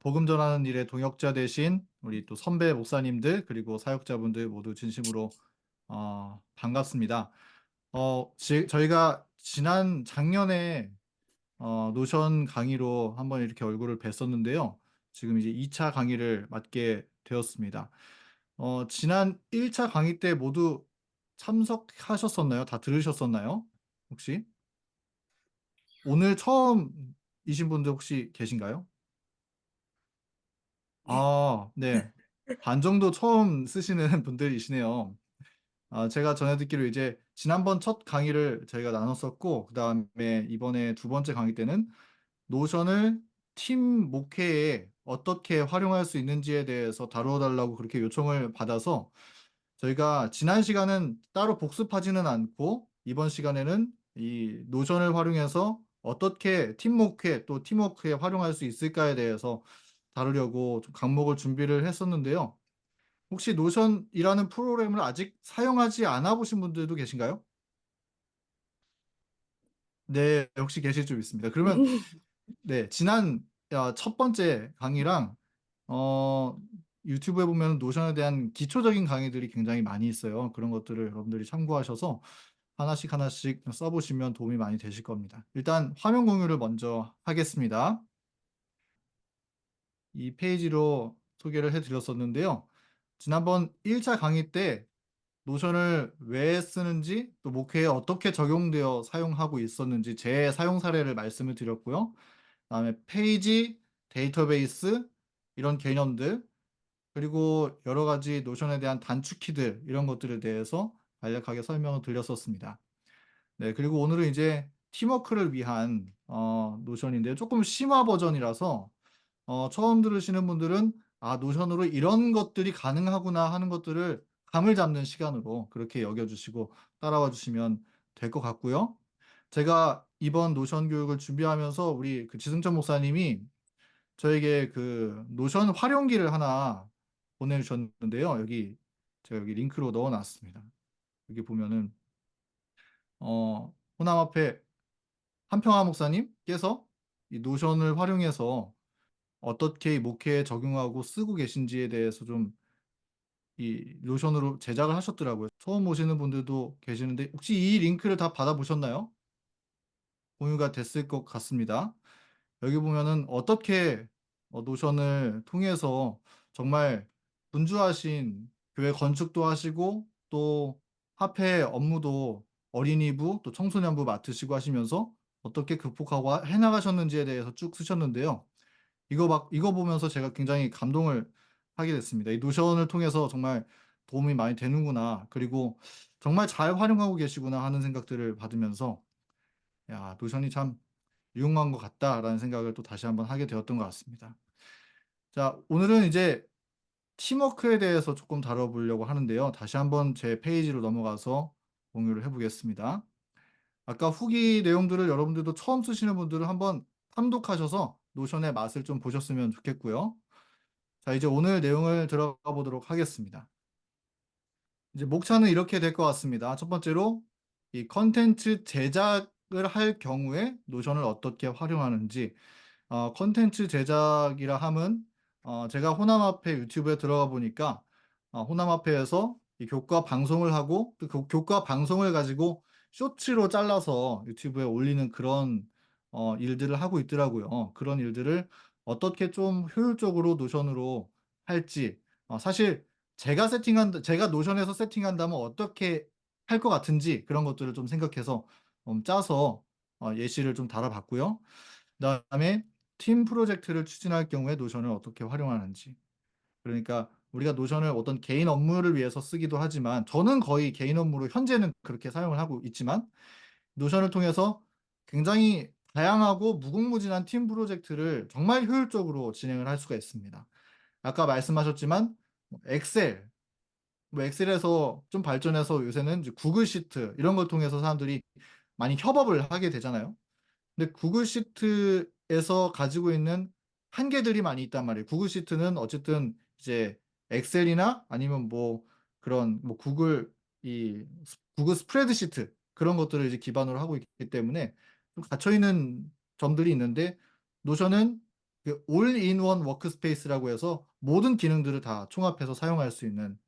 복음 전하는 일의 동역자 되신 우리 또 선배 목사님들 그리고 사역자분들 모두 진심으로 반갑습니다. 저희가 지난 작년에 노션 강의로 한번 이렇게 얼굴을 뵀었는데요. 지금 이제 2차 강의를 맡게 되었습니다. 지난 1차 강의 때 모두 참석하셨었나요? 다 들으셨었나요? 혹시? 오늘 처음이신 분들 혹시 계신가요? 네. 반 정도 처음 쓰시는 분들이시네요. 제가 전해 듣기로 이제 지난번 첫 강의를 저희가 나눴었고, 그다음에 이번에 두 번째 강의 때는 노션을 팀 목회에 어떻게 활용할 수 있는지에 대해서 다루어 달라고 그렇게 요청을 받아서 저희가 지난 시간은 따로 복습하지는 않고 이번 시간에는 이 노션을 활용해서 어떻게 팀 목회 또 팀워크에 활용할 수 있을까에 대해서 다루려고 좀 강목을 준비를 했었는데요. 혹시 노션이라는 프로그램을 아직 사용하지 않아 보신 분들도 계신가요? 네, 혹시 계실 줄 믿습니다. 그러면 네, 지난 첫 번째 강의랑 어, 유튜브에 보면 노션에 대한 기초적인 강의들이 굉장히 많이 있어요. 그런 것들을 여러분들이 참고하셔서 하나씩 하나씩 써보시면 도움이 많이 되실 겁니다. 일단 화면 공유를 먼저 하겠습니다. 이 페이지로 소개를 해드렸었는데요. 지난번 1차 강의 때 노션을 왜 쓰는지 또 목회에 어떻게 적용되어 사용하고 있었는지 제 사용 사례를 말씀을 드렸고요. 그다음에 페이지, 데이터베이스 이런 개념들 그리고 여러 가지 노션에 대한 단축키들 이런 것들에 대해서 간략하게 설명을 드렸었습니다. 네, 그리고 오늘은 이제 팀워크를 위한 노션인데요. 조금 심화 버전이라서 처음 들으시는 분들은 노션으로 이런 것들이 가능하구나 하는 것들을 감을 잡는 시간으로 그렇게 여겨주시고 따라와 주시면 될 것 같고요. 제가 이번 노션 교육을 준비하면서 우리 그 지승천 목사님이 저에게 그 노션 활용기를 하나 보내주셨는데요. 제가 여기 링크로 넣어놨습니다. 여기 보면은 호남 앞에 한평화 목사님께서 이 노션을 활용해서 어떻게 이 목회에 적용하고 쓰고 계신지에 대해서 좀 이 노션으로 제작을 하셨더라고요. 처음 오시는 분들도 계시는데 혹시 이 링크를 다 받아보셨나요? 공유가 됐을 것 같습니다. 여기 보면은 어떻게 노션을 통해서 정말 분주하신 교회 건축도 하시고 또 화폐 업무도 어린이부 또 청소년부 맡으시고 하시면서 어떻게 극복하고 해나가셨는지에 대해서 쭉 쓰셨는데요. 이거 보면서 제가 굉장히 감동을 하게 됐습니다. 이 노션을 통해서 정말 도움이 많이 되는구나. 그리고 정말 잘 활용하고 계시구나 하는 생각들을 받으면서 야, 노션이 참 유용한 것 같다라는 생각을 또 다시 한번 하게 되었던 것 같습니다. 자, 오늘은 이제 팀워크에 대해서 조금 다뤄보려고 하는데요. 다시 한번 제 페이지로 넘어가서 공유를 해보겠습니다. 아까 후기 내용들을 여러분들도 처음 쓰시는 분들은 한번 탐독하셔서 노션의 맛을 좀 보셨으면 좋겠고요. 자, 이제 오늘 내용을 들어가 보도록 하겠습니다. 이제 목차는 이렇게 될 것 같습니다. 첫 번째로 이 컨텐츠 제작을 할 경우에 노션을 어떻게 활용하는지, 컨텐츠 제작이라 함은 제가 호남앞에 유튜브에 들어가 보니까 호남앞에에서 이 교과 방송을 하고 그 교과 방송을 가지고 쇼츠로 잘라서 유튜브에 올리는 그런 일들을 하고 있더라고요. 그런 일들을 어떻게 좀 효율적으로 노션으로 할지 사실 제가 노션에서 세팅한다면 어떻게 할 것 같은지 그런 것들을 좀 생각해서 짜서 예시를 좀 달아봤고요. 그다음에 팀 프로젝트를 추진할 경우에 노션을 어떻게 활용하는지. 그러니까 우리가 노션을 어떤 개인 업무를 위해서 쓰기도 하지만 저는 거의 개인 업무로 현재는 그렇게 사용을 하고 있지만 노션을 통해서 굉장히 다양하고 무궁무진한 팀 프로젝트를 정말 효율적으로 진행을 할 수가 있습니다. 아까 말씀하셨지만 엑셀, 엑셀에서 좀 발전해서 요새는 이제 구글 시트 이런 걸 통해서 사람들이 많이 협업을 하게 되잖아요. 근데 구글 시트에서 가지고 있는 한계들이 많이 있단 말이에요. 구글 시트는 어쨌든 이제 엑셀이나 아니면 뭐 그런 뭐 구글 스프레드시트 그런 것들을 이제 기반으로 하고 있기 때문에 좀 갇혀 있는 점들이 있는데 노션은 그 올인원 워크스페이스라고 해서 모든 기능들을 다 총합해서 사용할 수 있는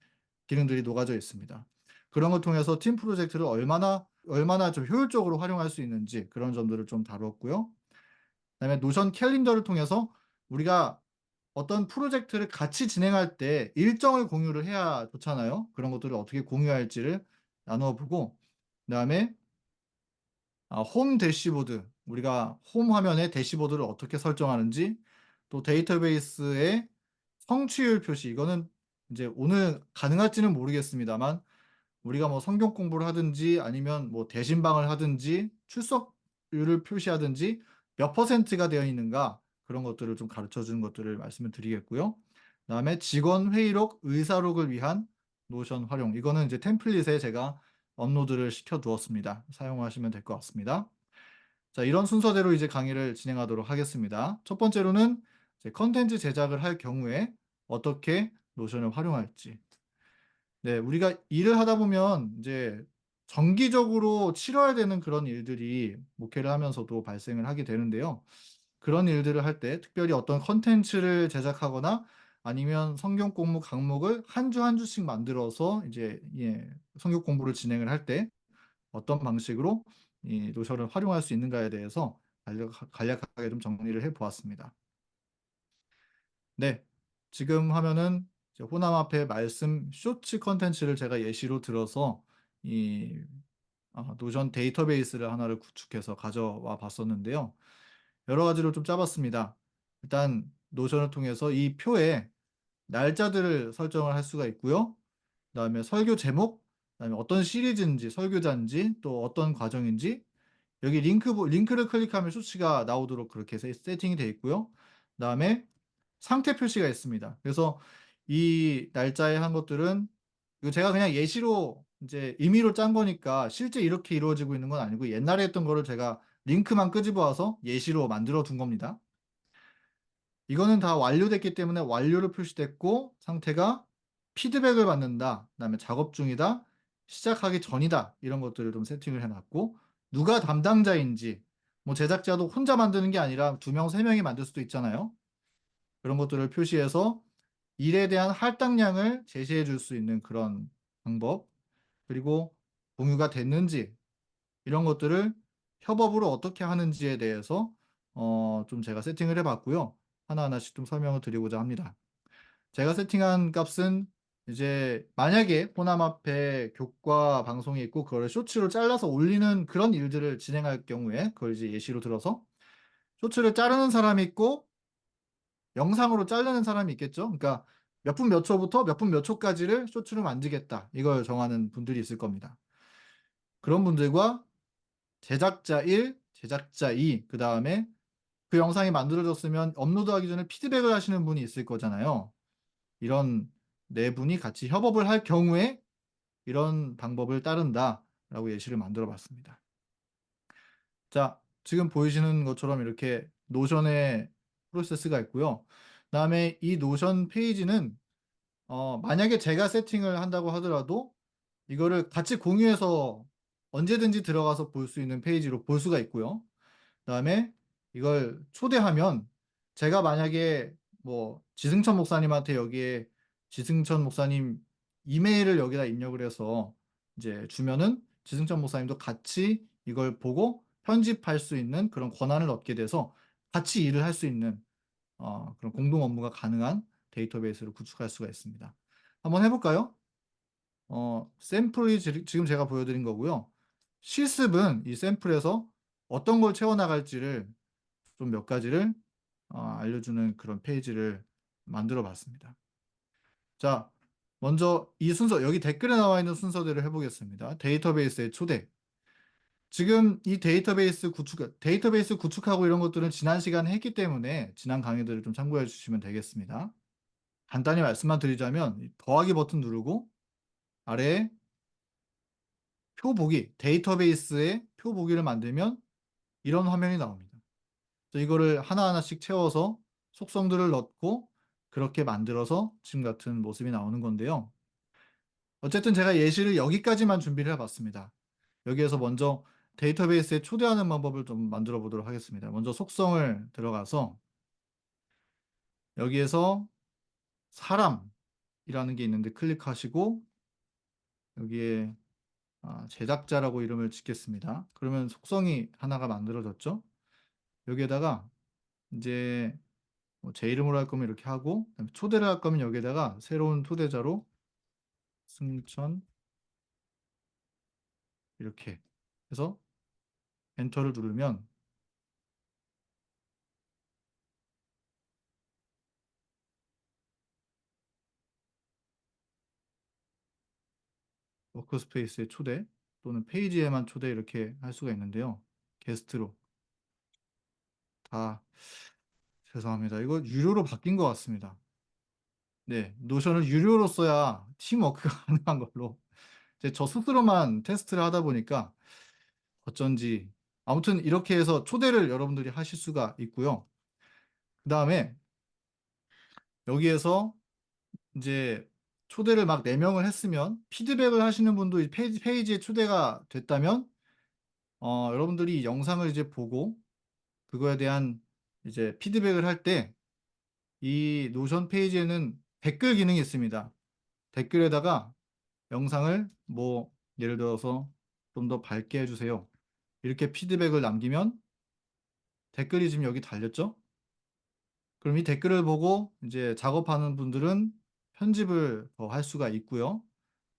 기능들이 녹아져 있습니다. 그런 걸 통해서 팀 프로젝트를 얼마나 좀 효율적으로 활용할 수 있는지 그런 점들을 좀 다뤘고요. 그다음에 노션 캘린더를 통해서 우리가 어떤 프로젝트를 같이 진행할 때 일정을 공유를 해야 좋잖아요. 그런 것들을 어떻게 공유할지를 나누어 보고, 그다음에 홈 대시보드, 우리가 홈 화면에 대시보드를 어떻게 설정하는지, 또 데이터베이스의 성취율 표시, 이거는 이제 오늘 가능할지는 모르겠습니다만 우리가 뭐 성경 공부를 하든지 아니면 뭐 대신방을 하든지 출석률을 표시하든지 몇 퍼센트가 되어 있는가, 그런 것들을 좀 가르쳐 주는 것들을 말씀을 드리겠고요. 그다음에 직원 회의록, 의사록을 위한 노션 활용. 이거는 이제 템플릿에 제가 업로드를 시켜 두었습니다. 사용하시면 될 것 같습니다. 자, 이런 순서대로 이제 강의를 진행하도록 하겠습니다. 첫 번째로는 이제 컨텐츠 제작을 할 경우에 어떻게 노션을 활용할지. 네. 우리가 일을 하다 보면 이제 정기적으로 치러야 되는 그런 일들이 목회를 하면서도 발생을 하게 되는데요. 그런 일들을 할 때 특별히 어떤 콘텐츠를 제작하거나 아니면 성경 공부 강목을 한 주 한 주씩 만들어서 이제 성경 공부를 진행을 할 때 어떤 방식으로 이 노션을 활용할 수 있는가에 대해서 간략하게 좀 정리를 해 보았습니다. 네. 지금 화면은 이제 호남 앞에 말씀 쇼츠 콘텐츠를 제가 예시로 들어서 이 노션 데이터베이스를 하나를 구축해서 가져와 봤었는데요. 여러 가지로 좀 짜 봤습니다. 일단 노션을 통해서 이 표에 날짜들을 설정을 할 수가 있고요. 그다음에 설교 제목, 그다음에 어떤 시리즈인지 설교자인지 또 어떤 과정인지, 여기 링크를 클릭하면 쇼츠가 나오도록 그렇게 세팅이 되어 있고요. 그다음에 상태 표시가 있습니다. 그래서 이 날짜에 한 것들은, 이거 제가 그냥 예시로 이제 임의로 짠 거니까 실제 이렇게 이루어지고 있는 건 아니고 옛날에 했던 거를 제가 링크만 끄집어 와서 예시로 만들어 둔 겁니다. 이거는 다 완료됐기 때문에 완료로 표시됐고, 상태가 피드백을 받는다, 그다음에 작업 중이다, 시작하기 전이다, 이런 것들을 좀 세팅을 해 놨고, 누가 담당자인지, 뭐 제작자도 혼자 만드는 게 아니라 2 명, 3 명이 만들 수도 있잖아요. 그런 것들을 표시해서 일에 대한 할당량을 제시해 줄 수 있는 그런 방법, 그리고 공유가 됐는지 이런 것들을 협업으로 어떻게 하는지에 대해서 좀 제가 세팅을 해 봤고요. 하나하나씩 좀 설명을 드리고자 합니다. 제가 세팅한 값은 이제 만약에 호남 앞에 교과 방송이 있고 그거를 쇼츠로 잘라서 올리는 그런 일들을 진행할 경우에 그걸 이제 예시로 들어서 쇼츠를 자르는 사람이 있고 영상으로 자르는 사람이 있겠죠. 그러니까 몇 분 몇 초부터 몇 분 몇 초까지를 쇼츠로 만들겠다, 이걸 정하는 분들이 있을 겁니다. 그런 분들과 제작자 1, 제작자 2, 그다음에 그 영상이 만들어졌으면 업로드하기 전에 피드백을 하시는 분이 있을 거잖아요. 이런 네 분이 같이 협업을 할 경우에 이런 방법을 따른다라고 예시를 만들어 봤습니다. 자, 지금 보이시는 것처럼 이렇게 노션의 프로세스가 있고요. 그다음에 이 노션 페이지는 만약에 제가 세팅을 한다고 하더라도 이거를 같이 공유해서 언제든지 들어가서 볼 수 있는 페이지로 볼 수가 있고요. 그다음에 이걸 초대하면 제가 만약에 뭐 지승천 목사님한테 여기에 지승천 목사님 이메일을 여기다 입력을 해서 이제 주면은 지승천 목사님도 같이 이걸 보고 편집할 수 있는 그런 권한을 얻게 돼서 같이 일을 할 수 있는 그런 공동 업무가 가능한 데이터베이스를 구축할 수가 있습니다. 한번 해 볼까요? 샘플이 지금 제가 보여 드린 거고요. 실습은 이 샘플에서 어떤 걸 채워 나갈지를 좀 몇 가지를 알려주는 그런 페이지를 만들어 봤습니다. 자, 먼저 이 순서, 여기 댓글에 나와 있는 순서대로 해 보겠습니다. 데이터베이스의 초대. 지금 이 데이터베이스 구축하고 이런 것들은 지난 시간에 했기 때문에 지난 강의들을 좀 참고해 주시면 되겠습니다. 간단히 말씀만 드리자면 이 더하기 버튼 누르고 아래에 표 보기, 데이터베이스에 표 보기를 만들면 이런 화면이 나옵니다. 그래서 이거를 하나하나씩 채워서 속성들을 넣고 그렇게 만들어서 지금 같은 모습이 나오는 건데요. 어쨌든 제가 예시를 여기까지만 준비를 해 봤습니다. 여기에서 먼저 데이터베이스에 초대하는 방법을 좀 만들어 보도록 하겠습니다. 먼저 속성을 들어가서 여기에서 사람이라는 게 있는데 클릭하시고 여기에 제작자라고 이름을 짓겠습니다. 그러면 속성이 하나가 만들어졌죠. 여기에다가 이제 제 이름으로 할 거면 이렇게 하고, 그다음에 초대를 할 거면 여기에다가 새로운 초대자로 승천 이렇게 해서 엔터를 누르면 워크스페이스에 초대 또는 페이지에만 초대 이렇게 할 수가 있는데요. 게스트로 다 죄송합니다. 이거 유료로 바뀐 것 같습니다. 네, 노션을 유료로 써야 팀워크가 가능한 걸로 이제 저 스스로만 테스트를 하다 보니까 어쩐지 아무튼 이렇게 해서 초대를 여러분들이 하실 수가 있고요. 그다음에 여기에서 이제 초대를 막 4명을 했으면 피드백을 하시는 분도 이 페이지에 초대가 됐다면 여러분들이 이 영상을 이제 보고 그거에 대한 이제 피드백을 할 때 이 노션 페이지에는 댓글 기능이 있습니다. 댓글에다가 영상을 뭐 예를 들어서 좀 더 밝게 해주세요. 이렇게 피드백을 남기면 댓글이 지금 여기 달렸죠? 그럼 이 댓글을 보고 이제 작업하는 분들은 편집을 더 할 수가 있고요.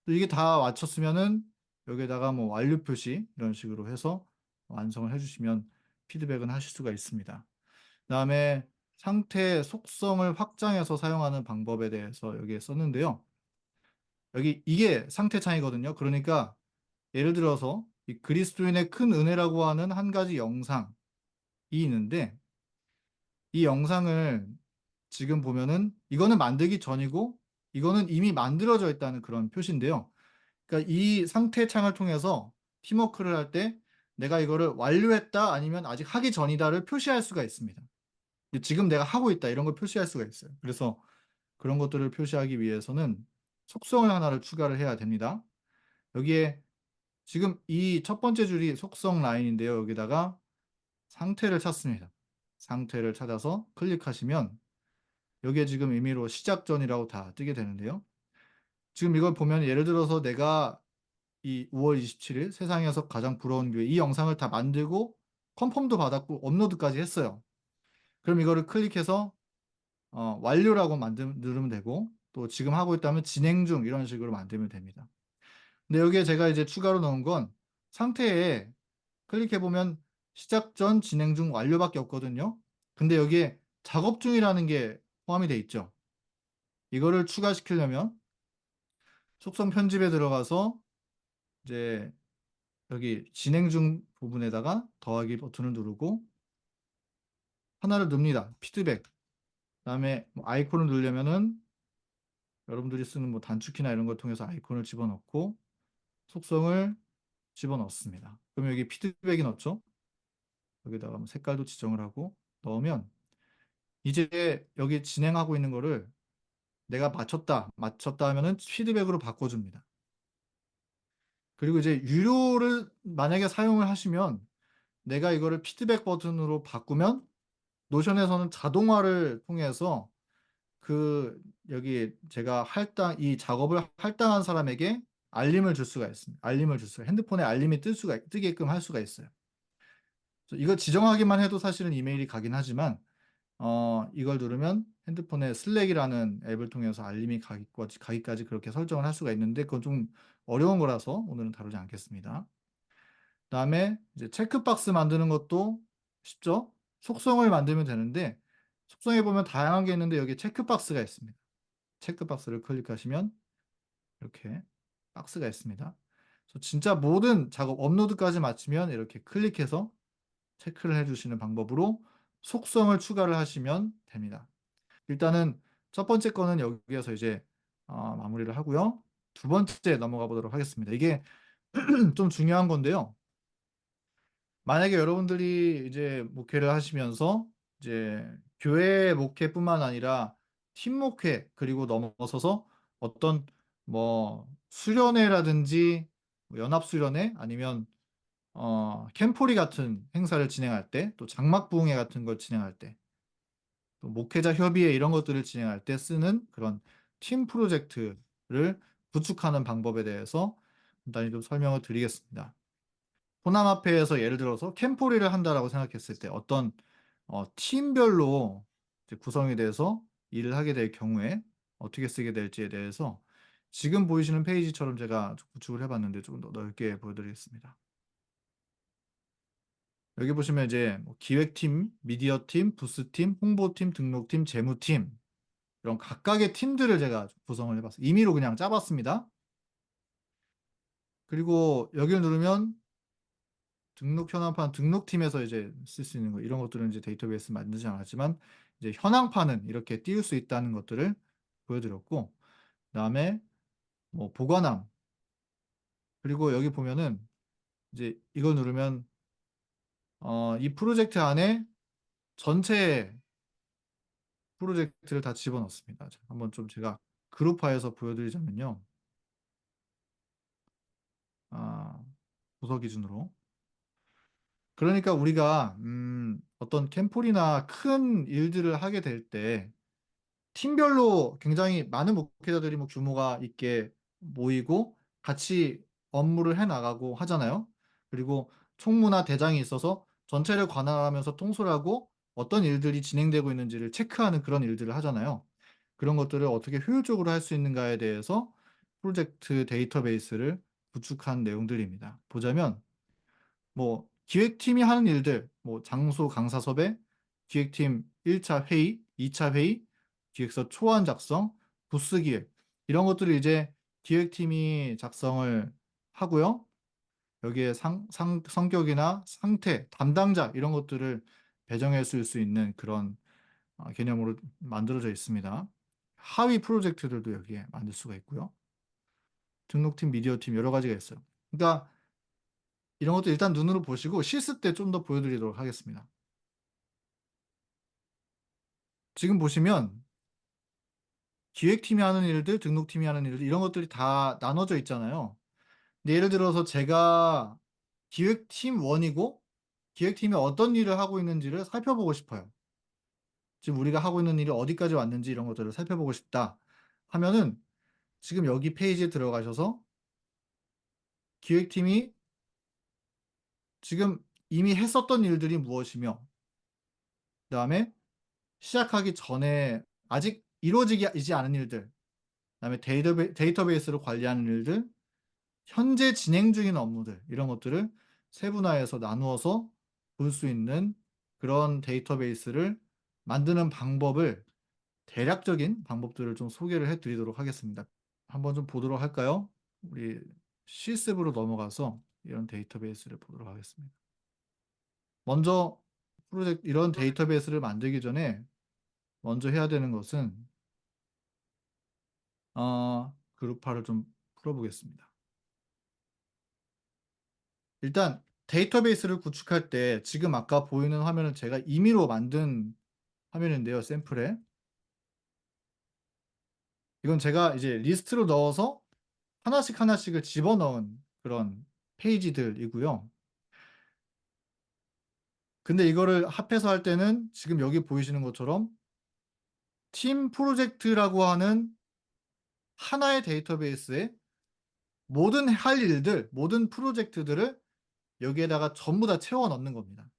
또 이게 다 마쳤으면은 여기에다가 뭐 완료 표시 이런 식으로 해서 완성을 해주시면 피드백은 하실 수가 있습니다. 그다음에 상태 속성을 확장해서 사용하는 방법에 대해서 여기에 썼는데요. 여기 이게 상태 창이거든요. 그러니까 예를 들어서 이 그리스도인의 큰 은혜라고 하는 한 가지 영상이 있는데 이 영상을 지금 보면은 이거는 만들기 전이고 이거는 이미 만들어져 있다는 그런 표시인데요. 그러니까 이 상태 창을 통해서 팀워크를 할 때 내가 이거를 완료했다 아니면 아직 하기 전이다를 표시할 수가 있습니다. 지금 내가 하고 있다 이런 걸 표시할 수가 있어요. 그래서 그런 것들을 표시하기 위해서는 속성을 하나를 추가를 해야 됩니다. 여기에 지금 이 첫 번째 줄이 속성 라인인데요. 여기다가 상태를 찾습니다. 상태를 찾아서 클릭하시면 여기에 지금 임의로 시작 전이라고 다 뜨게 되는데요. 지금 이걸 보면 예를 들어서 내가 이 5월 27일 세상에서 가장 부러운 교회 이 영상을 다 만들고 컨펌도 받았고 업로드까지 했어요. 그럼 이거를 클릭해서 완료라고 누르면 되고 또 지금 하고 있다면 진행 중 이런 식으로 만들면 됩니다. 근데 여기에 제가 이제 추가로 넣은 건 상태에 클릭해 보면 시작 전 진행 중 완료밖에 없거든요. 근데 여기에 작업 중이라는 게 포함이 돼 있죠. 이거를 추가시키려면 속성 편집에 들어가서 이제 여기 진행 중 부분에다가 더하기 버튼을 누르고 하나를 넣습니다. 피드백. 그다음에 뭐 아이콘을 누르려면은 여러분들이 쓰는 뭐 단축키나 이런 걸 통해서 아이콘을 집어넣고 속성을 집어넣습니다. 그럼 여기 피드백이 넣었죠? 여기다가 뭐 색깔도 지정을 하고 넣으면 이제 여기 진행하고 있는 거를 내가 맞췄다 하면은 피드백으로 바꿔줍니다. 그리고 이제 유료를 만약에 사용을 하시면 내가 이거를 피드백 버튼으로 바꾸면 노션에서는 자동화를 통해서 그 여기 제가 이 작업을 할당한 사람에게 알림을 줄 수가 있습니다. 알림을 줄 수가 핸드폰에 알림이 뜨게끔 할 수가 있어요. 이거 지정하기만 해도 사실은 이메일이 가긴 하지만 이걸 누르면 핸드폰에 슬랙이라는 앱을 통해서 알림이 가기까지 그렇게 설정을 할 수가 있는데 그건 좀 어려운 거라서 오늘은 다루지 않겠습니다. 그다음에 이제 체크박스 만드는 것도 쉽죠? 속성을 만들면 되는데 속성에 보면 다양한 게 있는데 여기 체크박스가 있습니다. 체크박스를 클릭하시면 이렇게 박스가 있습니다. 그래서 진짜 모든 작업 업로드까지 마치면 이렇게 클릭해서 체크를 해주시는 방법으로 속성을 추가를 하시면 됩니다. 일단은 첫 번째 거는 여기에서 이제 마무리를 하고요. 두 번째 넘어가 보도록 하겠습니다. 이게 좀 중요한 건데요. 만약에 여러분들이 이제 목회를 하시면서 이제 교회 목회뿐만 아니라 팀 목회 그리고 넘어서서 어떤 뭐 수련회라든지 뭐 연합 수련회 아니면 캠포리 같은 행사를 진행할 때 또 장막 부흥회 같은 걸 진행할 때 또 목회자 협의회 이런 것들을 진행할 때 쓰는 그런 팀 프로젝트를 구축하는 방법에 대해서 간단히 좀 설명을 드리겠습니다. 호남합회에서 예를 들어서 캠포리를 한다라고 생각했을 때 어떤 팀별로 이제 구성이 돼서 일을 하게 될 경우에 어떻게 쓰게 될지에 대해서 지금 보이시는 페이지처럼 제가 좀 구축을 해 봤는데 조금 더 넓게 보여 드리겠습니다. 여기 보시면 이제 뭐 기획팀, 미디어팀, 부스팀, 홍보팀, 등록팀, 재무팀 이런 각각의 팀들을 제가 구성을 해 봤어요. 임의로 그냥 짜 봤습니다. 그리고 여기를 누르면 등록 현황판 등록팀에서 이제 쓸 수 있는 거 이런 것들은 이제 데이터베이스 만들지 않았지만 이제 현황판은 이렇게 띄울 수 있다는 것들을 보여 드렸고, 그다음에 뭐 보관함, 그리고 여기 보면은 이제 이걸 누르면 이 프로젝트 안에 전체 프로젝트를 다 집어넣습니다. 자, 한번 좀 제가 그룹화해서 보여 드리자면요. 아 부서 기준으로. 그러니까 우리가 어떤 캠폴이나 큰 일들을 하게 될 때 팀별로 굉장히 많은 목회자들이 뭐 규모가 있게 모이고 같이 업무를 해 나가고 하잖아요. 그리고 총무나 대장이 있어서 전체를 관할하면서 통솔하고 어떤 일들이 진행되고 있는지를 체크하는 그런 일들을 하잖아요. 그런 것들을 어떻게 효율적으로 할 수 있는가에 대해서 프로젝트 데이터베이스를 구축한 내용들입니다. 보자면 뭐 기획팀이 하는 일들, 뭐 장소 강사 섭외, 기획팀 1차 회의, 2차 회의, 기획서 초안 작성, 부스 기획 이런 것들을 이제 기획팀이 작성을 하고요. 여기에 성격이나 상태, 담당자 이런 것들을 배정해 쓸 수 있는 그런 개념으로 만들어져 있습니다. 하위 프로젝트들도 여기에 만들 수가 있고요. 등록팀, 미디어팀 여러 가지가 있어요. 그러니까 이런 것도 일단 눈으로 보시고 실습 때 좀 더 보여 드리도록 하겠습니다. 지금 보시면 기획팀이 하는 일들, 등록팀이 하는 일들 이런 것들이 다 나눠져 있잖아요. 근데 예를 들어서 제가 기획팀 1 이고 기획팀이 어떤 일을 하고 있는지를 살펴보고 싶어요. 지금 우리가 하고 있는 일이 어디까지 왔는지 이런 것들을 살펴보고 싶다 하면은 지금 여기 페이지에 들어가셔서 기획팀이 지금 이미 했었던 일들이 무엇이며, 그다음에 시작하기 전에 아직 이루어지지 않은 일들, 그다음에 데이터베이스를 관리하는 일들, 현재 진행 중인 업무들 이런 것들을 세분화해서 나누어서 볼 수 있는 그런 데이터베이스를 만드는 방법을, 대략적인 방법들을 좀 소개를 해 드리도록 하겠습니다. 한번 좀 보도록 할까요? 우리 실습으로 넘어가서 이런 데이터베이스를 보도록 하겠습니다. 먼저 프로젝트 이런 데이터베이스를 만들기 전에 먼저 해야 되는 것은 그룹화를 좀 풀어 보겠습니다. 일단 데이터베이스를 구축할 때 지금 아까 보이는 화면은 제가 임의로 만든 화면인데요, 샘플에. 이건 제가 이제 리스트로 넣어서 하나씩 하나씩을 집어넣은 그런 페이지들이고요. 근데 이거를 합해서 할 때는 지금 여기 보이시는 것처럼 팀 프로젝트라고 하는 하나의 데이터베이스에 모든 할 일들, 모든 프로젝트들을 여기에다가 전부 다 채워 넣는 겁니다.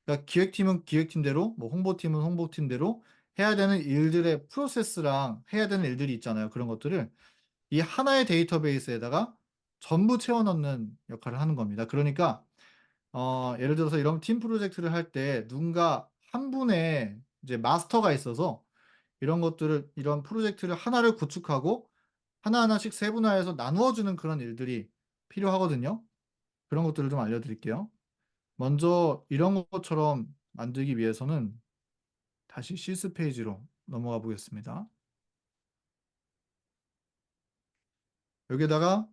그러니까 기획팀은 기획팀대로, 뭐 홍보팀은 홍보팀대로 해야 되는 일들의 프로세스랑 해야 되는 일들이 있잖아요. 그런 것들을 이 하나의 데이터베이스에다가 전부 채워 넣는 역할을 하는 겁니다. 그러니까 예를 들어서 이런 팀 프로젝트를 할 때 누군가 한 분의 이제 마스터가 있어서 이런 것들을, 이런 프로젝트를 하나를 구축하고 하나하나씩 세분화해서 나누어 주는 그런 일들이 필요하거든요. 그런 것들을 좀 알려 드릴게요. 먼저 이런 것처럼 만들기 위해서는 다시 실습 페이지로 넘어가 보겠습니다. 여기에다가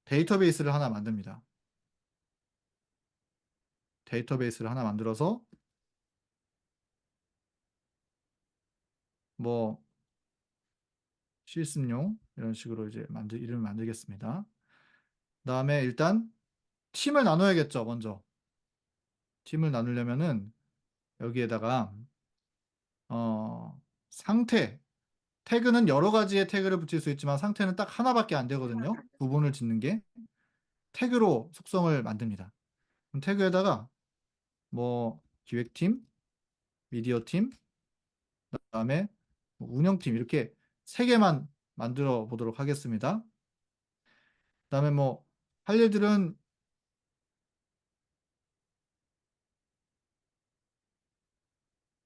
데이터베이스를 하나 만듭니다. 데이터베이스를 하나 만들어서 뭐 실습용 이런 식으로 이제 이름을 만들겠습니다. 그다음에 일단 팀을 나눠야겠죠, 먼저. 팀을 나누려면은 여기에다가 상태 태그는 여러 가지의 태그를 붙일 수 있지만 상태는 딱 하나밖에 안 되거든요. 구분을 짓는 게 태그로 속성을 만듭니다. 그럼 태그에다가 뭐 기획팀, 미디어팀, 그다음에 뭐 운영팀 이렇게 세 개만 만들어 보도록 하겠습니다. 그다음에 뭐 할 일들은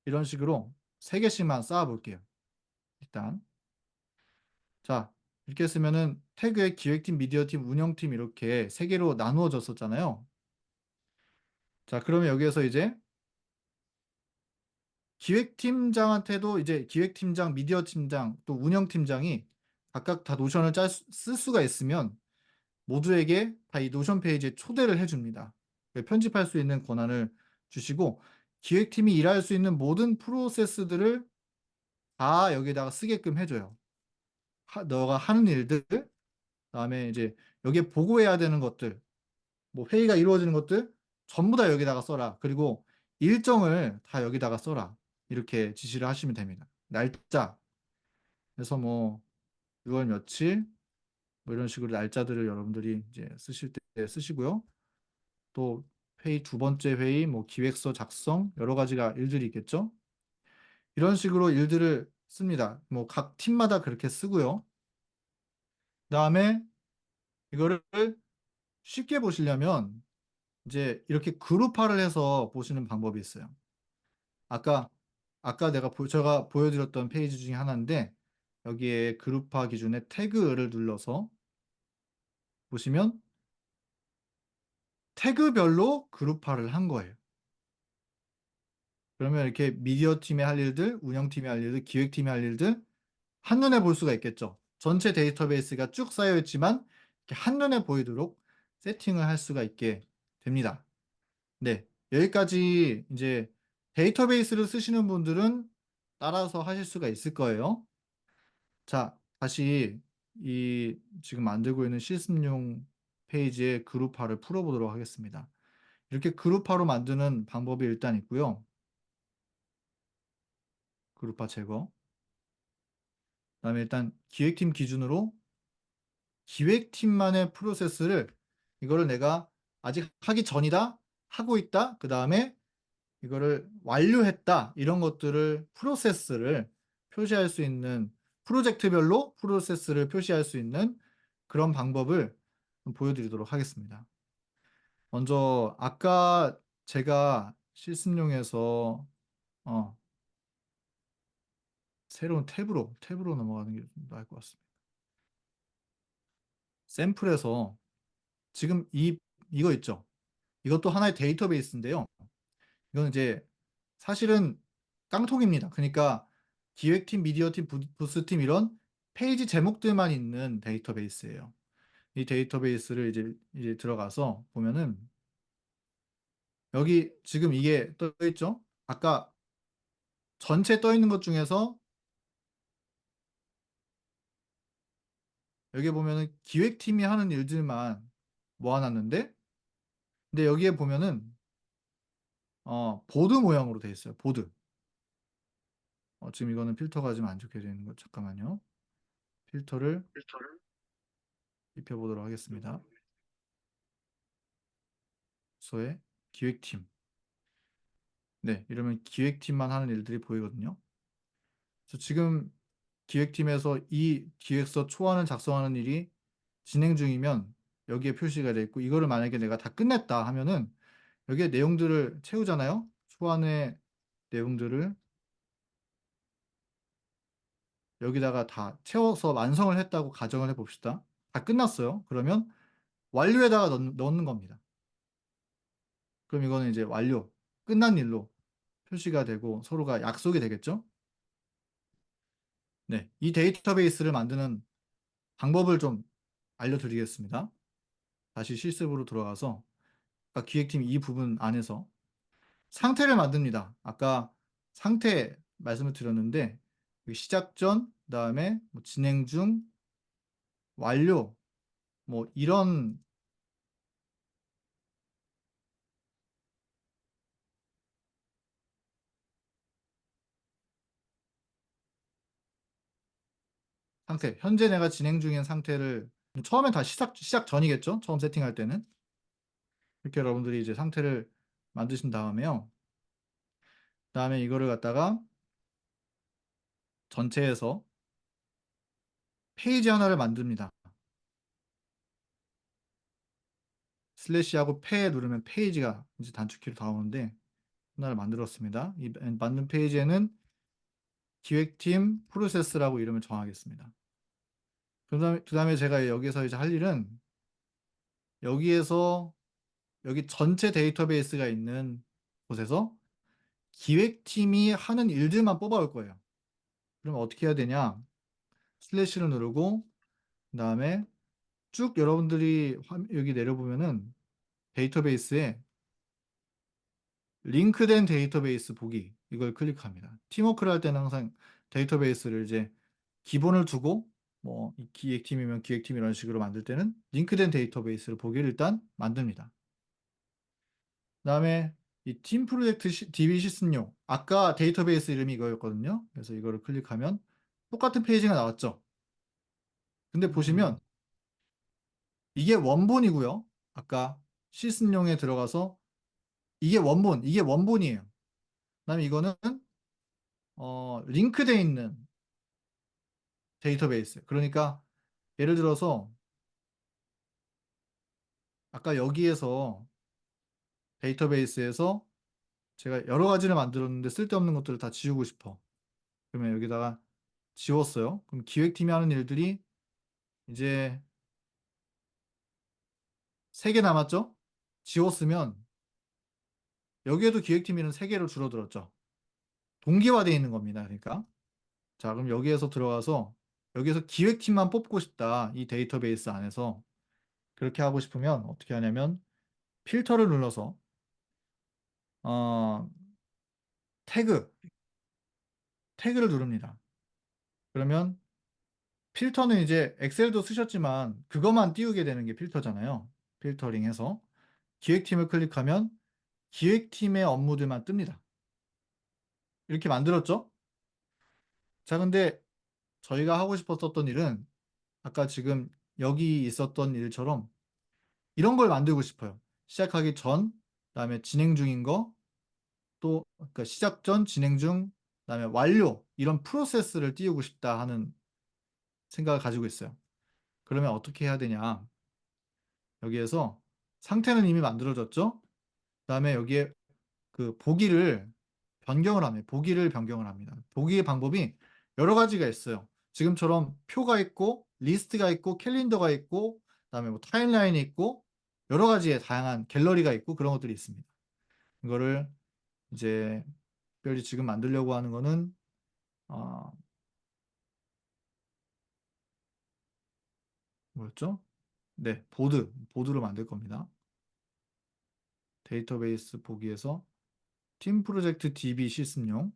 이런 식으로 세 개씩만 쌓아 볼게요. 일단 자 이렇게 쓰면은 태그에 기획팀, 미디어팀, 운영팀 이렇게 세 개로 나누어졌었잖아요. 자 그러면 여기에서 이제 기획팀장한테도 이제 기획팀장, 미디어팀장, 또 운영팀장이 각각 다 노션을 쓸 수가 있으면 모두에게 다 이 노션 페이지에 초대를 해 줍니다. 편집할 수 있는 권한을 주시고 기획팀이 일할 수 있는 모든 프로세스들을 다 여기에다가 쓰게끔 해 줘요. 너가 하는 일들, 그다음에 이제 여기에 보고해야 되는 것들, 뭐 회의가 이루어지는 것들 전부 다 여기다가 써라. 그리고 일정을 다 여기다가 써라. 이렇게 지시를 하시면 됩니다. 날짜. 그래서 뭐 6월 며칠 뭐 이런 식으로 날짜들을 여러분들이 이제 쓰실 때 쓰시고요. 또 회의 두 번째 회의 뭐 기획서 작성 여러 가지가 일들이 있겠죠. 이런 식으로 일들을 씁니다. 뭐 각 팀마다 그렇게 쓰고요. 그다음에 이거를 쉽게 보시려면 이제 이렇게 그룹화를 해서 보시는 방법이 있어요. 아까 제가 보여드렸던 페이지 중에 하나인데 여기에 그룹화 기준에 태그를 눌러서 보시면 태그별로 그룹화를 한 거예요. 그러면 이렇게 미디어 팀의 할 일들, 운영팀의 할 일들, 기획팀의 할 일들 한눈에 볼 수가 있겠죠. 전체 데이터베이스가 쭉 쌓여 있지만 이렇게 한눈에 보이도록 세팅을 할 수가 있게 됩니다. 네. 여기까지 이제 데이터베이스를 쓰시는 분들은 따라서 하실 수가 있을 거예요. 자, 다시 이 지금 만들고 있는 실습용 페이지의 그룹화를 풀어보도록 하겠습니다. 이렇게 그룹화로 만드는 방법이 일단 있고요. 그룹화 제거. 그다음에 일단 기획팀 기준으로 기획팀만의 프로세스를 이거를 내가 아직 하기 전이다, 하고 있다, 그다음에 이거를 완료했다 이런 것들을 프로세스를 표시할 수 있는 프로젝트별로 프로세스를 표시할 수 있는 그런 방법을 보여드리도록 하겠습니다. 먼저 아까 제가 실습용에서 어, 새로운 탭으로 넘어가는 게 좀 나을 것 같습니다. 샘플에서 지금 이거 있죠. 이것도 하나의 데이터베이스인데요. 이건 이제 사실은 깡통입니다. 그러니까 기획팀, 미디어팀, 부스팀 이런 페이지 제목들만 있는 데이터베이스예요. 이 데이터베이스를 이제 들어가서 보면은 여기 지금 이게 떠 있죠? 아까 전체 떠 있는 것 중에서 여기 보면은 기획팀이 하는 일들만 모아놨는데 근데 여기에 보면은 보드 모양으로 되어 있어요. 보드. 지금 이거는 필터가 좀 안 좋게 되어 있는 거 잠깐만요. 필터를 입혀 보도록 하겠습니다. 소의 기획팀. 네, 이러면 기획팀만 하는 일들이 보이거든요. 그래서 지금 기획팀에서 이 기획서 초안을 작성하는 일이 진행 중이면 여기에 표시가 돼 있고 이거를 만약에 내가 다 끝냈다 하면은 여기에 내용들을 채우잖아요. 초안의 내용들을 여기다가 다 채워서 완성을 했다고 가정을 해 봅시다. 다 끝났어요. 그러면 완료에다가 넣는 겁니다. 그럼 이거는 이제 완료, 끝난 일로 표시가 되고 서로가 약속이 되겠죠? 네, 이 데이터베이스를 만드는 방법을 좀 알려드리겠습니다. 다시 실습으로 돌아가서 아까 기획팀 이 부분 안에서 상태를 만듭니다. 아까 상태 말씀을 드렸는데 시작 전, 그다음에 뭐 진행 중, 완료 뭐 이런 상태, 현재 내가 진행 중인 상태를 처음엔 다 시작 전이겠죠, 처음 세팅할 때는. 이렇게 여러분들이 이제 상태를 만드신 다음에요. 그다음에 이거를 갖다가 전체에서 페이지 하나를 만듭니다. 슬래시하고 페 누르면 페이지가 이제 단축키로 나오는데 하나를 만들었습니다. 이 만든 페이지에는 기획팀 프로세스라고 이름을 정하겠습니다. 그다음에 제가 여기서 이제 할 일은 여기에서 여기 전체 데이터베이스가 있는 곳에서 기획팀이 하는 일들만 뽑아올 거예요. 그럼 어떻게 해야 되냐? 슬래시를 누르고 그다음에 쭉 여러분들이 여기 내려보면은 데이터베이스에 링크된 데이터베이스 보기, 이걸 클릭합니다. 팀워크를 할 때는 항상 데이터베이스를 이제 기본을 두고 뭐 이 기획팀이면 기획팀 이런 식으로 만들 때는 링크된 데이터베이스를 보기를 일단 만듭니다. 그다음에 이 팀 프로젝트 DB 시스템용, 아까 데이터베이스 이름이 이거였거든요. 그래서 이거를 클릭하면 똑같은 페이지가 나왔죠. 근데 보시면 이게 원본이고요. 아까 시스템용에 들어가서 이게 원본이에요. 그다음에 이거는 링크돼 있는 데이터베이스. 그러니까 예를 들어서 아까 여기에서 데이터베이스에서 제가 여러 가지를 만들었는데 쓸데없는 것들을 다 지우고 싶어. 그러면 여기다가 지웠어요. 그럼 기획팀이 하는 일들이 이제 3개 남았죠? 지웠으면 여기에도 기획팀이 는 3개로 줄어들었죠. 동기화되어 있는 겁니다. 그러니까. 자, 그럼 여기에서 들어가서 여기에서 기획팀만 뽑고 싶다. 이 데이터베이스 안에서. 그렇게 하고 싶으면 어떻게 하냐면 필터를 눌러서 어 태그, 태그를 누릅니다. 그러면 필터는 이제 엑셀도 쓰셨지만 그것만 띄우게 되는 게 필터잖아요. 필터링해서 기획팀을 클릭하면 기획팀의 업무들만 뜹니다. 이렇게 만들었죠? 자, 근데 저희가 하고 싶었던 일은 아까 지금 여기 있었던 일처럼 이런 걸 만들고 싶어요. 시작하기 전, 그다음에 진행 중인 거, 또 그러니까 시작 전, 진행 중, 그다음에 완료, 이런 프로세스를 띄우고 싶다 하는 생각을 가지고 있어요. 그러면 어떻게 해야 되냐? 여기에서 상태는 이미 만들어졌죠? 그다음에 여기에 그 보기를 변경을 합니다. 보기를 변경을 합니다. 보기의 방법이 여러 가지가 있어요. 지금처럼 표가 있고 리스트가 있고 캘린더가 있고 그다음에 뭐 타임라인이 있고 여러 가지의 다양한 갤러리가 있고 그런 것들이 있습니다. 이거를 이제 특별히 지금 만들려고 하는 거는 어 뭐였죠? 네, 보드로 만들 겁니다. 데이터베이스 보기에서 팀 프로젝트 DB 시스템용,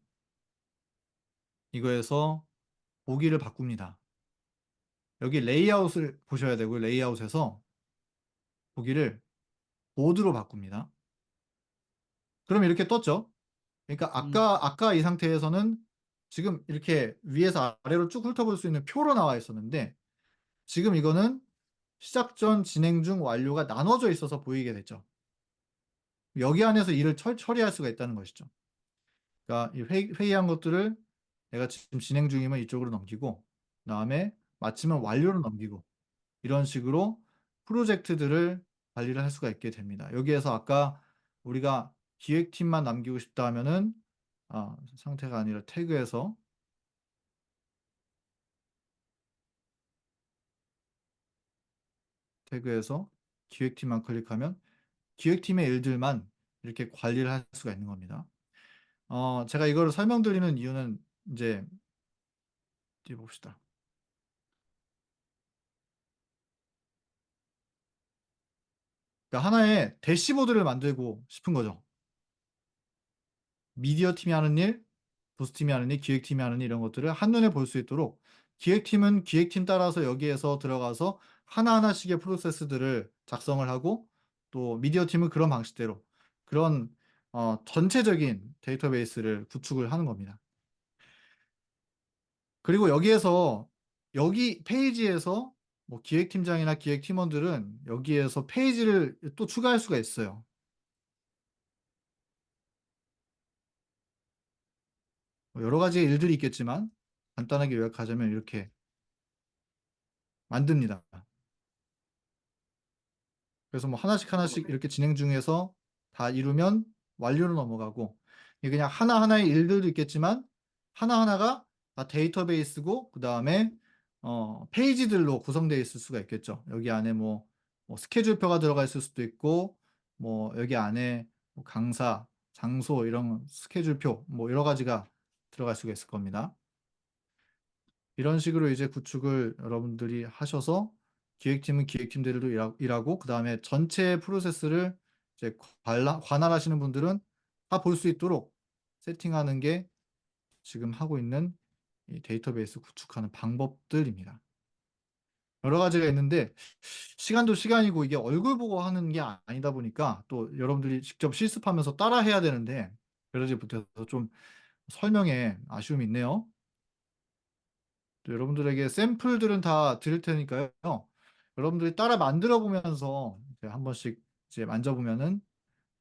이거에서 보기를 바꿉니다. 여기 레이아웃을 보셔야 되고요. 레이아웃에서 보기를 보드로 바꿉니다. 그럼 이렇게 떴죠. 그러니까 아까 이 상태에서는 지금 이렇게 위에서 아래로 쭉 훑어볼 수 있는 표로 나와 있었는데 지금 이거는 시작 전, 진행 중, 완료가 나눠져 있어서 보이게 됐죠. 여기 안에서 일을 처리할 수가 있다는 것이죠. 그러니까 이 회의한 것들을 내가 지금 진행 중이면 이쪽으로 넘기고 그다음에 마치면 완료로 넘기고 이런 식으로 프로젝트들을 관리를 할 수가 있게 됩니다. 여기에서 아까 우리가 기획팀만 남기고 싶다 하면은 상태가 아니라 태그에서 기획팀만 클릭하면 기획팀의 일들만 이렇게 관리를 할 수가 있는 겁니다. 제가 이거를 설명드리는 이유는 이제 어디 봅시다. 그러니까 하나의 대시보드를 만들고 싶은 거죠. 미디어 팀이 하는 일, 부스팀이 하는 일, 기획팀이 하는 일, 이런 것들을 한눈에 볼 수 있도록 기획팀은 기획팀 따라서 여기에서 들어가서 하나하나씩의 프로세스들을 작성을 하고 또 미디어 팀은 그런 방식대로 그런 전체적인 데이터베이스를 구축을 하는 겁니다. 그리고 여기에서 여기 페이지에서 뭐 기획팀장이나 기획팀원들은 여기에서 페이지를 또 추가할 수가 있어요. 뭐 여러 가지 일들이 있겠지만 간단하게 요약하자면 이렇게 만듭니다. 그래서 뭐 하나씩 하나씩 이렇게 진행 중에서 다 이루면 완료로 넘어가고, 이게 그냥 하나하나의 일들도 있겠지만 하나하나가 다 데이터베이스고 그다음에 페이지들로 구성되어 있을 수가 있겠죠. 여기 안에 뭐 스케줄표가 들어가 있을 수도 있고, 뭐 여기 안에 뭐 강사, 장소 이런 스케줄표 뭐 여러 가지가 들어갈 수가 있을 겁니다. 이런 식으로 이제 구축을 여러분들이 하셔서 기획팀은 기획팀대로 일하고 그다음에 전체 프로세스를 이제 관할하시는 분들은 다 볼 수 있도록 세팅하는 게 지금 하고 있는 이 데이터베이스 구축하는 방법들입니다. 여러 가지가 있는데 시간도 시간이고 이게 얼굴 보고 하는 게 아니다 보니까 또 여러분들이 직접 실습하면서 따라해야 되는데 그러지 못해서 좀 설명에 아쉬움이 있네요. 또 여러분들에게 샘플들은 다 드릴 테니까요. 여러분들이 따라 만들어 보면서 이제 한 번씩 이제 만져보면은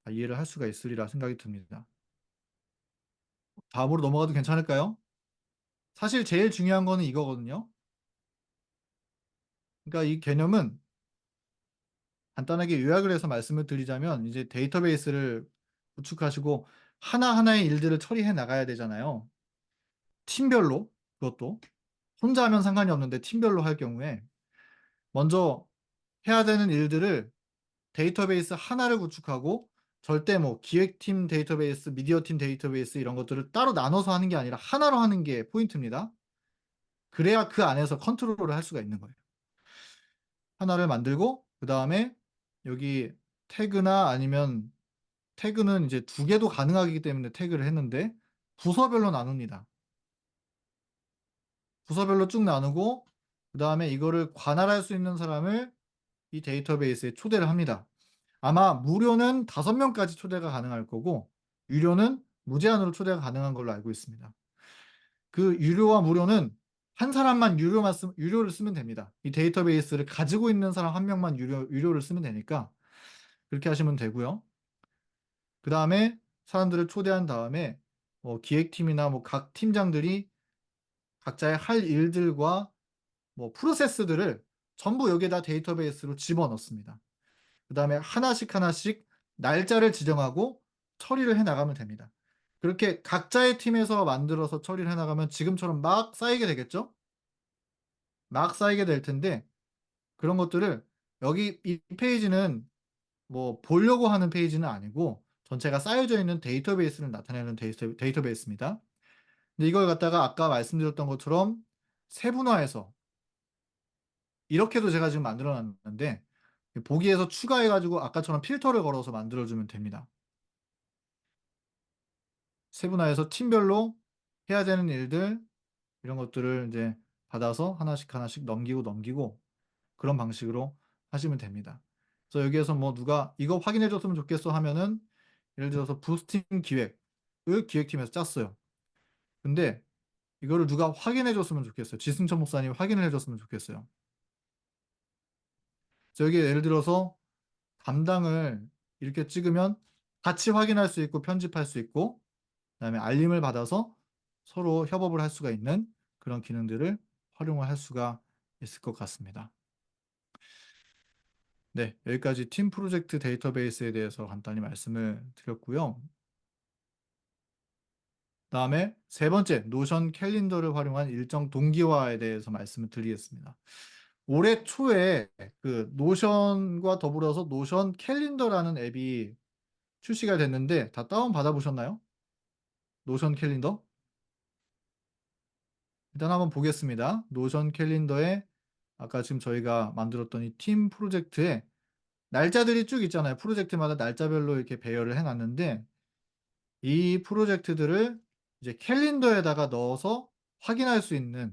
다 이해를 할 수가 있으리라 생각이 듭니다. 다음으로 넘어가도 괜찮을까요? 사실 제일 중요한 거는 이거거든요. 그러니까 이 개념은 간단하게 요약을 해서 말씀을 드리자면 이제 데이터베이스를 구축하시고 하나하나의 일들을 처리해 나가야 되잖아요. 팀별로. 그것도 혼자 하면 상관이 없는데 팀별로 할 경우에 먼저 해야 되는 일들을 데이터베이스 하나를 구축하고, 절대 뭐 기획팀 데이터베이스, 미디어팀 데이터베이스 이런 것들을 따로 나눠서 하는 게 아니라 하나로 하는 게 포인트입니다. 그래야 그 안에서 컨트롤을 할 수가 있는 거예요. 하나를 만들고 그다음에 여기 태그나 아니면 태그는 이제 두 개도 가능하기 때문에 태그를 했는데 부서별로 나눕니다. 부서별로 쭉 나누고 그다음에 이거를 관할할 수 있는 사람을 이 데이터베이스에 초대를 합니다. 아마 무료는 5명까지 초대가 가능할 거고 유료는 무제한으로 초대가 가능한 걸로 알고 있습니다. 그 유료와 무료는 한 사람만 유료를 쓰면 됩니다. 이 데이터베이스를 가지고 있는 사람 한 명만 유료를 쓰면 되니까 그렇게 하시면 되고요. 그다음에 사람들을 초대한 다음에 기획팀이나 뭐 각 팀장들이 각자의 할 일들과 뭐 프로세스들을 전부 여기에다 데이터베이스로 집어넣습니다. 그다음에 하나씩 하나씩 날짜를 지정하고 처리를 해 나가면 됩니다. 그렇게 각자의 팀에서 만들어서 처리를 해 나가면 지금처럼 막 쌓이게 되겠죠? 막 쌓이게 될 텐데 그런 것들을 여기 이 페이지는 뭐 보려고 하는 페이지는 아니고 전체가 쌓여져 있는 데이터베이스를 나타내는 데이터베이스입니다. 근데 이걸 갖다가 아까 말씀드렸던 것처럼 세분화해서 이렇게도 제가 지금 만들어 놨는데 보기에서 추가해 가지고 아까처럼 필터를 걸어서 만들어 주면 됩니다. 세분화해서 팀별로 해야 되는 일들 이런 것들을 이제 받아서 하나씩 하나씩 넘기고 그런 방식으로 하시면 됩니다. 그래서 여기에서 뭐 누가 "이거 확인해 줬으면 좋겠어." 하면은 예를 들어서 부스팅 기획을 기획팀에서 짰어요. 근데 이거를 누가 확인해 줬으면 좋겠어요. 지승천 목사님이 확인을 해 줬으면 좋겠어요. 그래서 여기에 예를 들어서 담당을 이렇게 찍으면 같이 확인할 수 있고 편집할 수 있고 그다음에 알림을 받아서 서로 협업을 할 수가 있는 그런 기능들을 활용을 할 수가 있을 것 같습니다. 네. 여기까지 팀 프로젝트 데이터베이스에 대해서 간단히 말씀을 드렸고요. 그다음에 세 번째 노션 캘린더를 활용한 일정 동기화에 대해서 말씀을 드리겠습니다. 올해 초에 그 노션과 더불어서 노션 캘린더라는 앱이 출시가 됐는데 다 다운 받아 보셨나요? 노션 캘린더? 일단 한번 보겠습니다. 노션 캘린더에 아까 지금 저희가 만들었던 이 팀 프로젝트에 날짜들이 쭉 있잖아요. 프로젝트마다 날짜별로 이렇게 배열을 해 놨는데 이 프로젝트들을 이제 캘린더에다가 넣어서 확인할 수 있는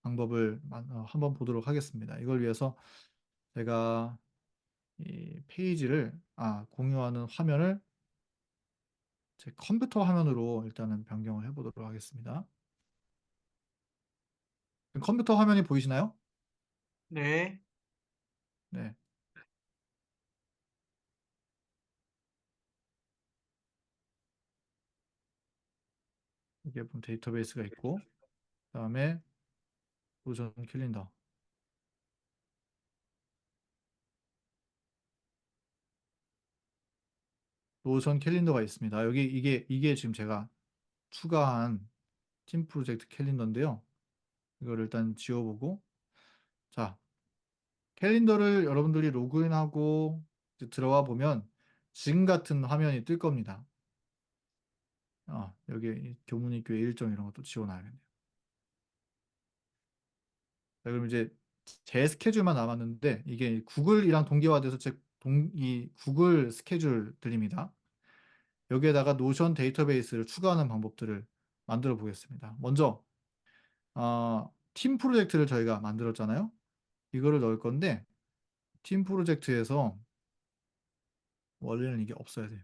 방법을 한번 보도록 하겠습니다. 이걸 위해서 제가 이 페이지를 공유하는 화면을 제 컴퓨터 화면으로 일단은 변경을 해 보도록 하겠습니다. 컴퓨터 화면이 보이시나요? 네. 네. 여기에 보면 데이터베이스가 있고, 그다음에 노션 캘린더. 노션 캘린더가 있습니다. 여기 이게 지금 제가 추가한 팀 프로젝트 캘린더인데요. 이걸 일단 지워보고, 자, 캘린더를 여러분들이 로그인하고 이제 들어와 보면 지금 같은 화면이 뜰 겁니다. 여기 교문이교회 일정 이런 것도 지워놔야겠네요. 자, 그럼 이제 제 스케줄만 남았는데 이게 구글이랑 동기화돼서 이 구글 스케줄들입니다. 여기에다가 노션 데이터베이스를 추가하는 방법들을 만들어 보겠습니다. 먼저 팀 프로젝트를 저희가 만들었잖아요. 이거를 넣을 건데 팀 프로젝트에서 원래는 이게 없어야 돼요.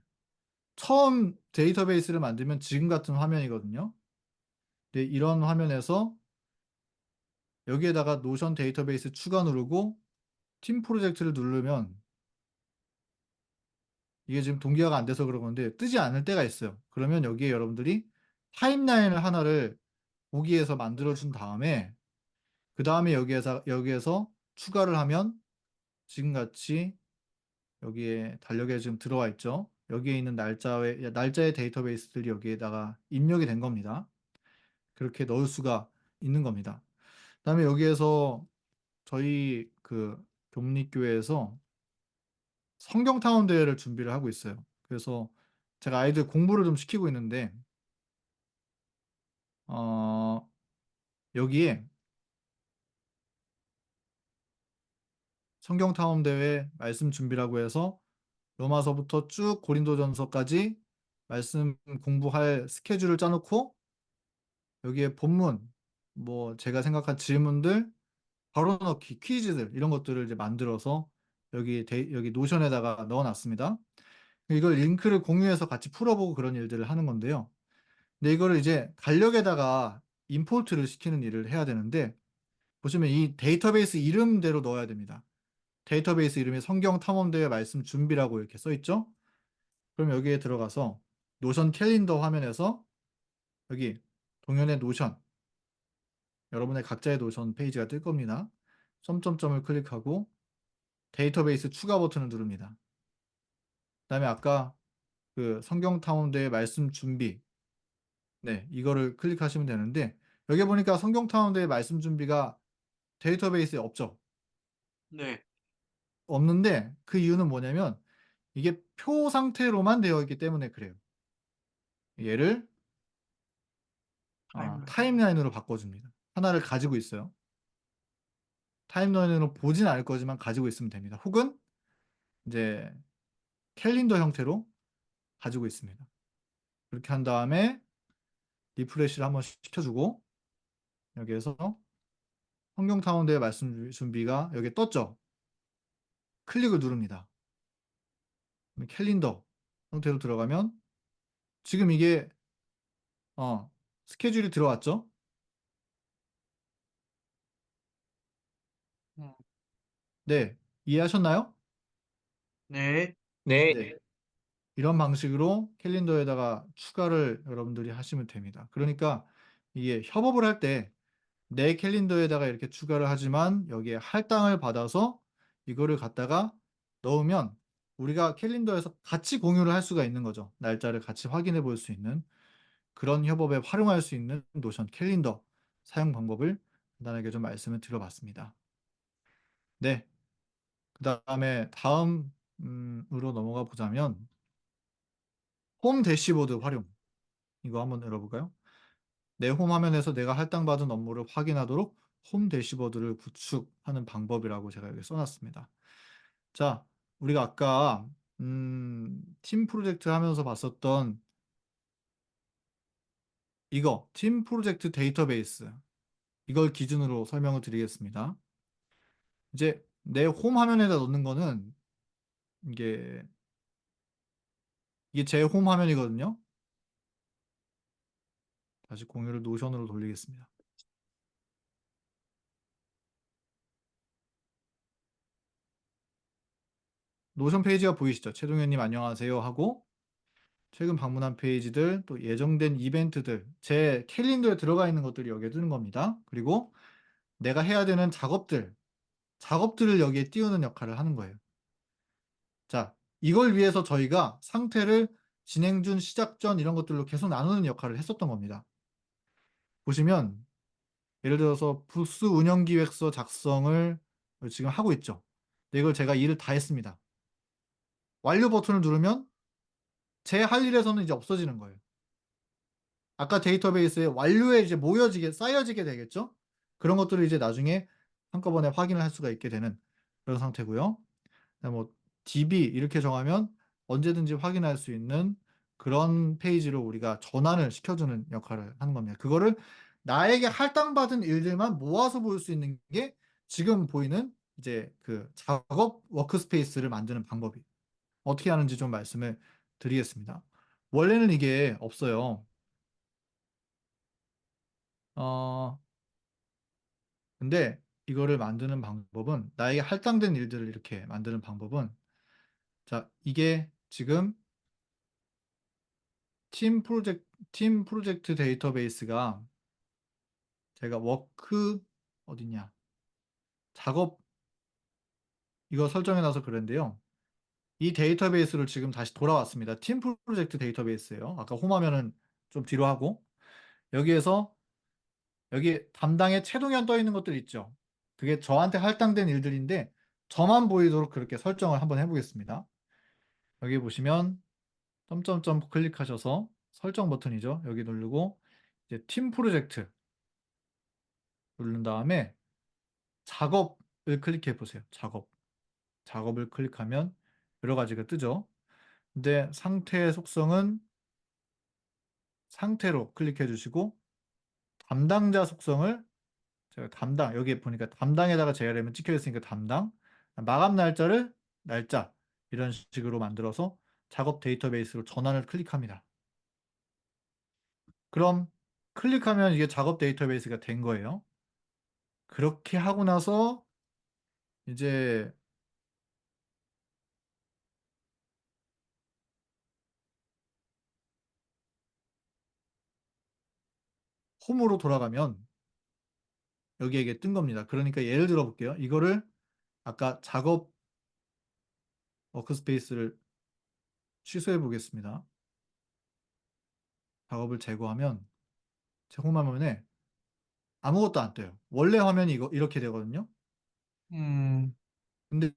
처음 데이터베이스를 만들면 지금 같은 화면이거든요. 근데 이런 화면에서 여기에다가 노션 데이터베이스 추가 누르고 팀 프로젝트를 누르면 이게 지금 동기화가 안 돼서 그런 건데 뜨지 않을 때가 있어요. 그러면 여기에 여러분들이 타임라인을 하나를 보기에서 만들어 준 다음에 그다음에 여기에서 추가를 하면 지금 같이 여기에 달력에 지금 들어와 있죠. 여기에 있는 날짜의 데이터베이스들이 여기에다가 입력이 된 겁니다. 그렇게 넣을 수가 있는 겁니다. 그다음에 여기에서 저희 그 교립교회에서 성경타운 대회를 준비를 하고 있어요. 그래서 제가 아이들 공부를 좀 시키고 있는데 어 여기에 성경타운 대회 말씀 준비라고 해서 로마서부터 쭉 고린도전서까지 말씀 공부할 스케줄을 짜 놓고 여기에 본문 뭐 제가 생각한 질문들 바로 넣기 퀴즈들 이런 것들을 이제 만들어서 여기 노션에다가 넣어 놨습니다. 이걸 링크를 공유해서 같이 풀어보고 그런 일들을 하는 건데요. 근데 이거를 이제 달력에다가 임포트를 시키는 일을 해야 되는데 보시면 이 데이터베이스 이름대로 넣어야 됩니다. 데이터베이스 이름이 성경탐험대회 말씀 준비라고 이렇게 써 있죠. 그럼 여기에 들어가서 노션 캘린더 화면에서 여기 동현의 노션 여러분의 각자의 노션 페이지가 뜰 겁니다. 점점점을 클릭하고 데이터베이스 추가 버튼을 누릅니다. 그다음에 아까 그 성경탐험대회 말씀 준비 네 이거를 클릭하시면 되는데 여기 보니까 성경탐험대회 말씀 준비가 데이터베이스에 없죠. 네. 없는데 그 이유는 뭐냐면 이게 표 상태로만 되어 있기 때문에 그래요. 얘를 타임라인. 타임라인으로 바꿔줍니다. 하나를 가지고 있어요. 타임라인으로 보진 않을 거지만 가지고 있으면 됩니다. 혹은 이제 캘린더 형태로 가지고 있습니다. 그렇게 한 다음에 리프레시를 한번 시켜주고 여기에서 성경타운대회 말씀 준비가 여기에 떴죠. 클릭을 누릅니다. 캘린더 형태로 들어가면 지금 이게 스케줄이 들어왔죠. 음. 네, 이해하셨나요? 네. 네. 네. 이런 방식으로 캘린더에다가 추가를 여러분들이 하시면 됩니다. 그러니까 이게 협업을 할 때 내 캘린더에다가 이렇게 추가를 하지만 여기에 할당을 받아서 이거를 갖다가 넣으면 우리가 캘린더에서 같이 공유를 할 수가 있는 거죠. 날짜를 같이 확인해 볼 수 있는 그런 협업에 활용할 수 있는 노션 캘린더 사용 방법을 간단하게 좀 말씀을 드려봤습니다. 네. 그다음에 다음 으로 넘어가 보자면 홈 대시보드 활용 이거 한번 열어볼까요? 내 홈 화면에서 내가 할당받은 업무를 확인하도록 홈 대시보드를 구축하는 방법이라고 제가 여기 써 놨습니다. 자, 우리가 아까 팀 프로젝트 하면서 봤었던 이거 팀 프로젝트 데이터베이스 이걸 기준으로 설명을 드리겠습니다. 이제 내 홈 화면에다 넣는 거는 이게 이게 제 홈 화면이거든요. 다시 공유를 노션으로 돌리겠습니다. 노션 페이지가 보이시죠? 최동현님 안녕하세요 하고 최근 방문한 페이지들 또 예정된 이벤트들 제 캘린더에 들어가 있는 것들이 여기에 뜨는 겁니다. 그리고 내가 해야 되는 작업들을 여기에 띄우는 역할을 하는 거예요. 자, 이걸 위해서 저희가 상태를 진행 중, 시작 전 이런 것들로 계속 나누는 역할을 했었던 겁니다. 보시면 예를 들어서 부스 운영 기획서 작성을 지금 하고 있죠. 근데 이걸 제가 일을 다 했습니다. 완료 버튼을 누르면 제 할 일에서는 이제 없어지는 거예요. 아까 데이터베이스에 완료에 이제 모여지게 쌓여지게 되겠죠. 그런 것들을 이제 나중에 한꺼번에 확인을 할 수가 있게 되는 그런 상태고요. 그다음에 뭐 DB 이렇게 정하면 언제든지 확인할 수 있는 그런 페이지로 우리가 전환을 시켜주는 역할을 하는 겁니다. 그거를 나에게 할당받은 일들만 모아서 볼 수 있는 게 지금 보이는 이제 그 작업 워크스페이스를 만드는 방법이 어떻게 하는지 좀 말씀을 드리겠습니다. 원래는 이게 없어요. 어 근데 이거를 만드는 방법은 나에게 할당된 일들을 이렇게 만드는 방법은 자 이게 지금 팀 프로젝트 데이터베이스가 제가 워크 어딨냐 작업 이거 설정해 놔서 그랬는데요. 이 데이터베이스로 지금 다시 돌아왔습니다. 팀 프로젝트 데이터베이스예요. 아까 홈 화면은 좀 뒤로 하고 여기에서 여기 담당에 최동현 떠 있는 것들 있죠. 그게 저한테 할당된 일들인데 저만 보이도록 그렇게 설정을 한번 해 보겠습니다. 여기 보시면 점점점 클릭하셔서 설정 버튼이죠. 여기 누르고 이제 팀 프로젝트 누른 다음에 작업을 클릭해 보세요. 작업을 클릭하면 여러 가지가 뜨죠. 근데 상태의 속성은 상태로 클릭해 주시고 담당자 속성을 제가 담당 여기 보니까 담당에다가 JRM은 찍혀 있으니까 담당 마감 날짜를 날짜 이런 식으로 만들어서 작업 데이터베이스로 전환을 클릭합니다. 그럼 클릭하면 이게 작업 데이터베이스가 된 거예요. 그렇게 하고 나서 이제 홈으로 돌아가면 여기에 이게 뜬 겁니다. 그러니까 예를 들어 볼게요. 이거를 아까 작업 워크스페이스를 취소해 보겠습니다. 작업을 제거하면 제 홈 화면에 아무것도 안 떠요. 원래 화면이 이거 이렇게 되거든요. 음. 근데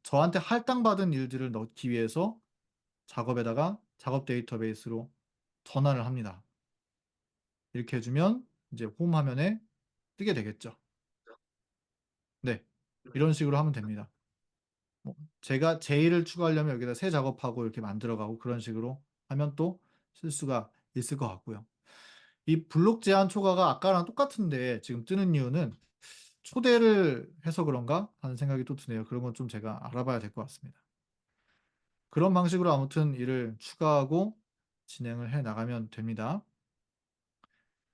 저한테 할당받은 일들을 넣기 위해서 작업에다가 작업 데이터베이스로 전환을 합니다. 이렇게 해 주면 이제 홈 화면에 뜨게 되겠죠. 네. 이런 식으로 하면 됩니다. 뭐 제가 제 일을 추가하려면 여기다 새 작업하고 이렇게 만들어 가고 그런 식으로 하면 또 쓸 수가 있을 것 같고요. 이 블록 제한 초과가 아까랑 똑같은데 지금 뜨는 이유는 '초대를 해서 그런가?' 하는 생각이 또 드네요. 그런 건 좀 제가 알아봐야 될 것 같습니다. 그런 방식으로 아무튼 일을 추가하고 진행을 해 나가면 됩니다.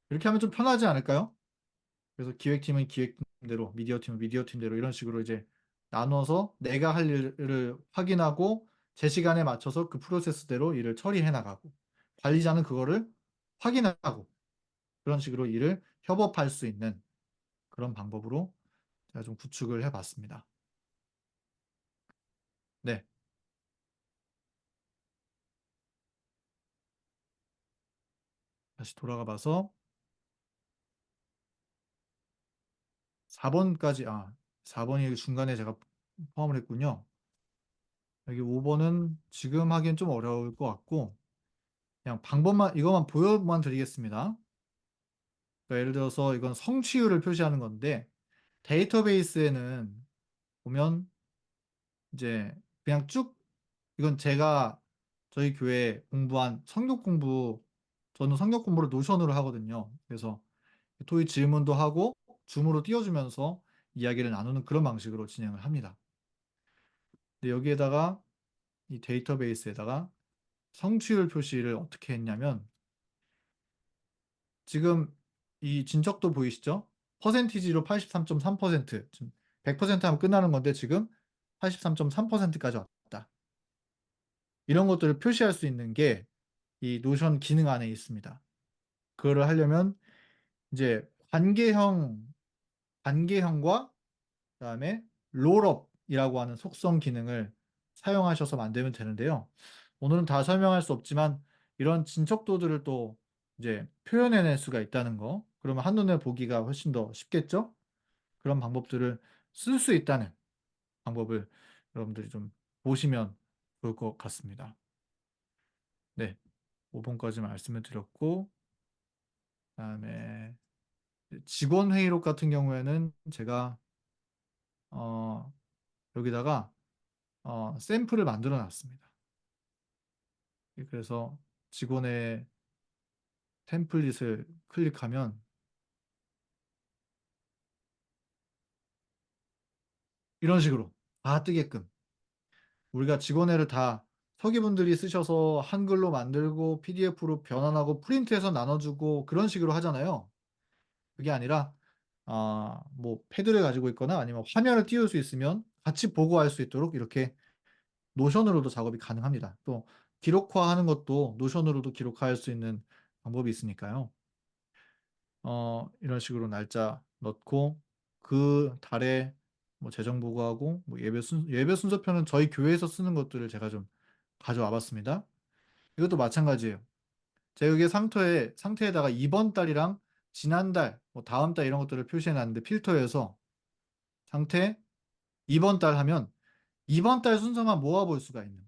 이렇게 하면 좀 편하지 않을까요? 그래서 기획팀은 기획팀대로, 미디어팀은 미디어팀대로 이런 식으로 이제 나눠서 내가 할 일을 확인하고 제 시간에 맞춰서 그 프로세스대로 일을 처리해 나가고 관리자는 그거를 확인하고 그런 식으로 일을 협업할 수 있는 그런 방법으로 제가 좀 구축을 해 봤습니다. 네. 다시 돌아가 봐서 4 번까지 4 번이 중간에 제가 포함을 했군요. 여기 5 번은 지금 하기엔 좀 어려울 것 같고 그냥 방법만 이것만 보여만 드리겠습니다. 그러니까 예를 들어서 이건 성취율을 표시하는 건데 데이터베이스에는 보면 이제 그냥 쭉 이건 제가 저희 교회에 공부한 성경 공부 저는 성경 공부를 노션으로 하거든요. 그래서 토의 질문도 하고 줌으로 띄워 주면서 이야기를 나누는 그런 방식으로 진행을 합니다. 근데 여기에다가 이 데이터베이스에다가 성취율 표시를 어떻게 했냐면 지금 이 진척도 보이시죠? 퍼센티지로 83.3% 지금 100% 하면 끝나는 건데 지금 83.3% 까지 왔다. 이런 것들을 표시할 수 있는 게 이 노션 기능 안에 있습니다. 그거를 하려면 이제 관계형과 그다음에 롤업이라고 하는 속성 기능을 사용하셔서 만들면 되는데요. 오늘은 다 설명할 수 없지만 이런 진척도들을 또 이제 표현해낼 수가 있다는 거, 그러면 한눈에 보기가 훨씬 더 쉽겠죠? 그런 방법들을 쓸 수 있다는 방법을 여러분들이 좀 보시면 좋을 것 같습니다. 네. 5 번까지 말씀을 드렸고, 그다음에 직원 회의록 같은 경우에는 제가 어 여기다가 샘플을 만들어 놨습니다. 그래서 직원의 템플릿을 클릭하면 이런 식으로 다 뜨게끔, 우리가 직원회를 다 서기분들이 쓰셔서 한글로 만들고 PDF로 변환하고 프린트해서 나눠 주고 그런 식으로 하잖아요. 그게 아니라 뭐 패드를 가지고 있거나 아니면 화면을 띄울 수 있으면 같이 보고할 수 있도록 이렇게 노션으로도 작업이 가능합니다. 또 기록화하는 것도 노션으로도 기록할 수 있는 방법이 있으니까요. 이런 식으로 날짜 넣고 그 달에 뭐 재정 보고하고 뭐 예배 순서표는 저희 교회에서 쓰는 것들을 제가 좀 가져와 봤습니다. 이것도 마찬가지예요. 제가 여기에 상태에다가 이번 달이랑 지난달 뭐 다음 달 이런 것들을 표시해 놨는데, 필터에서 상태 이번 달 하면 이번 달 순서만 모아 볼 수가 있는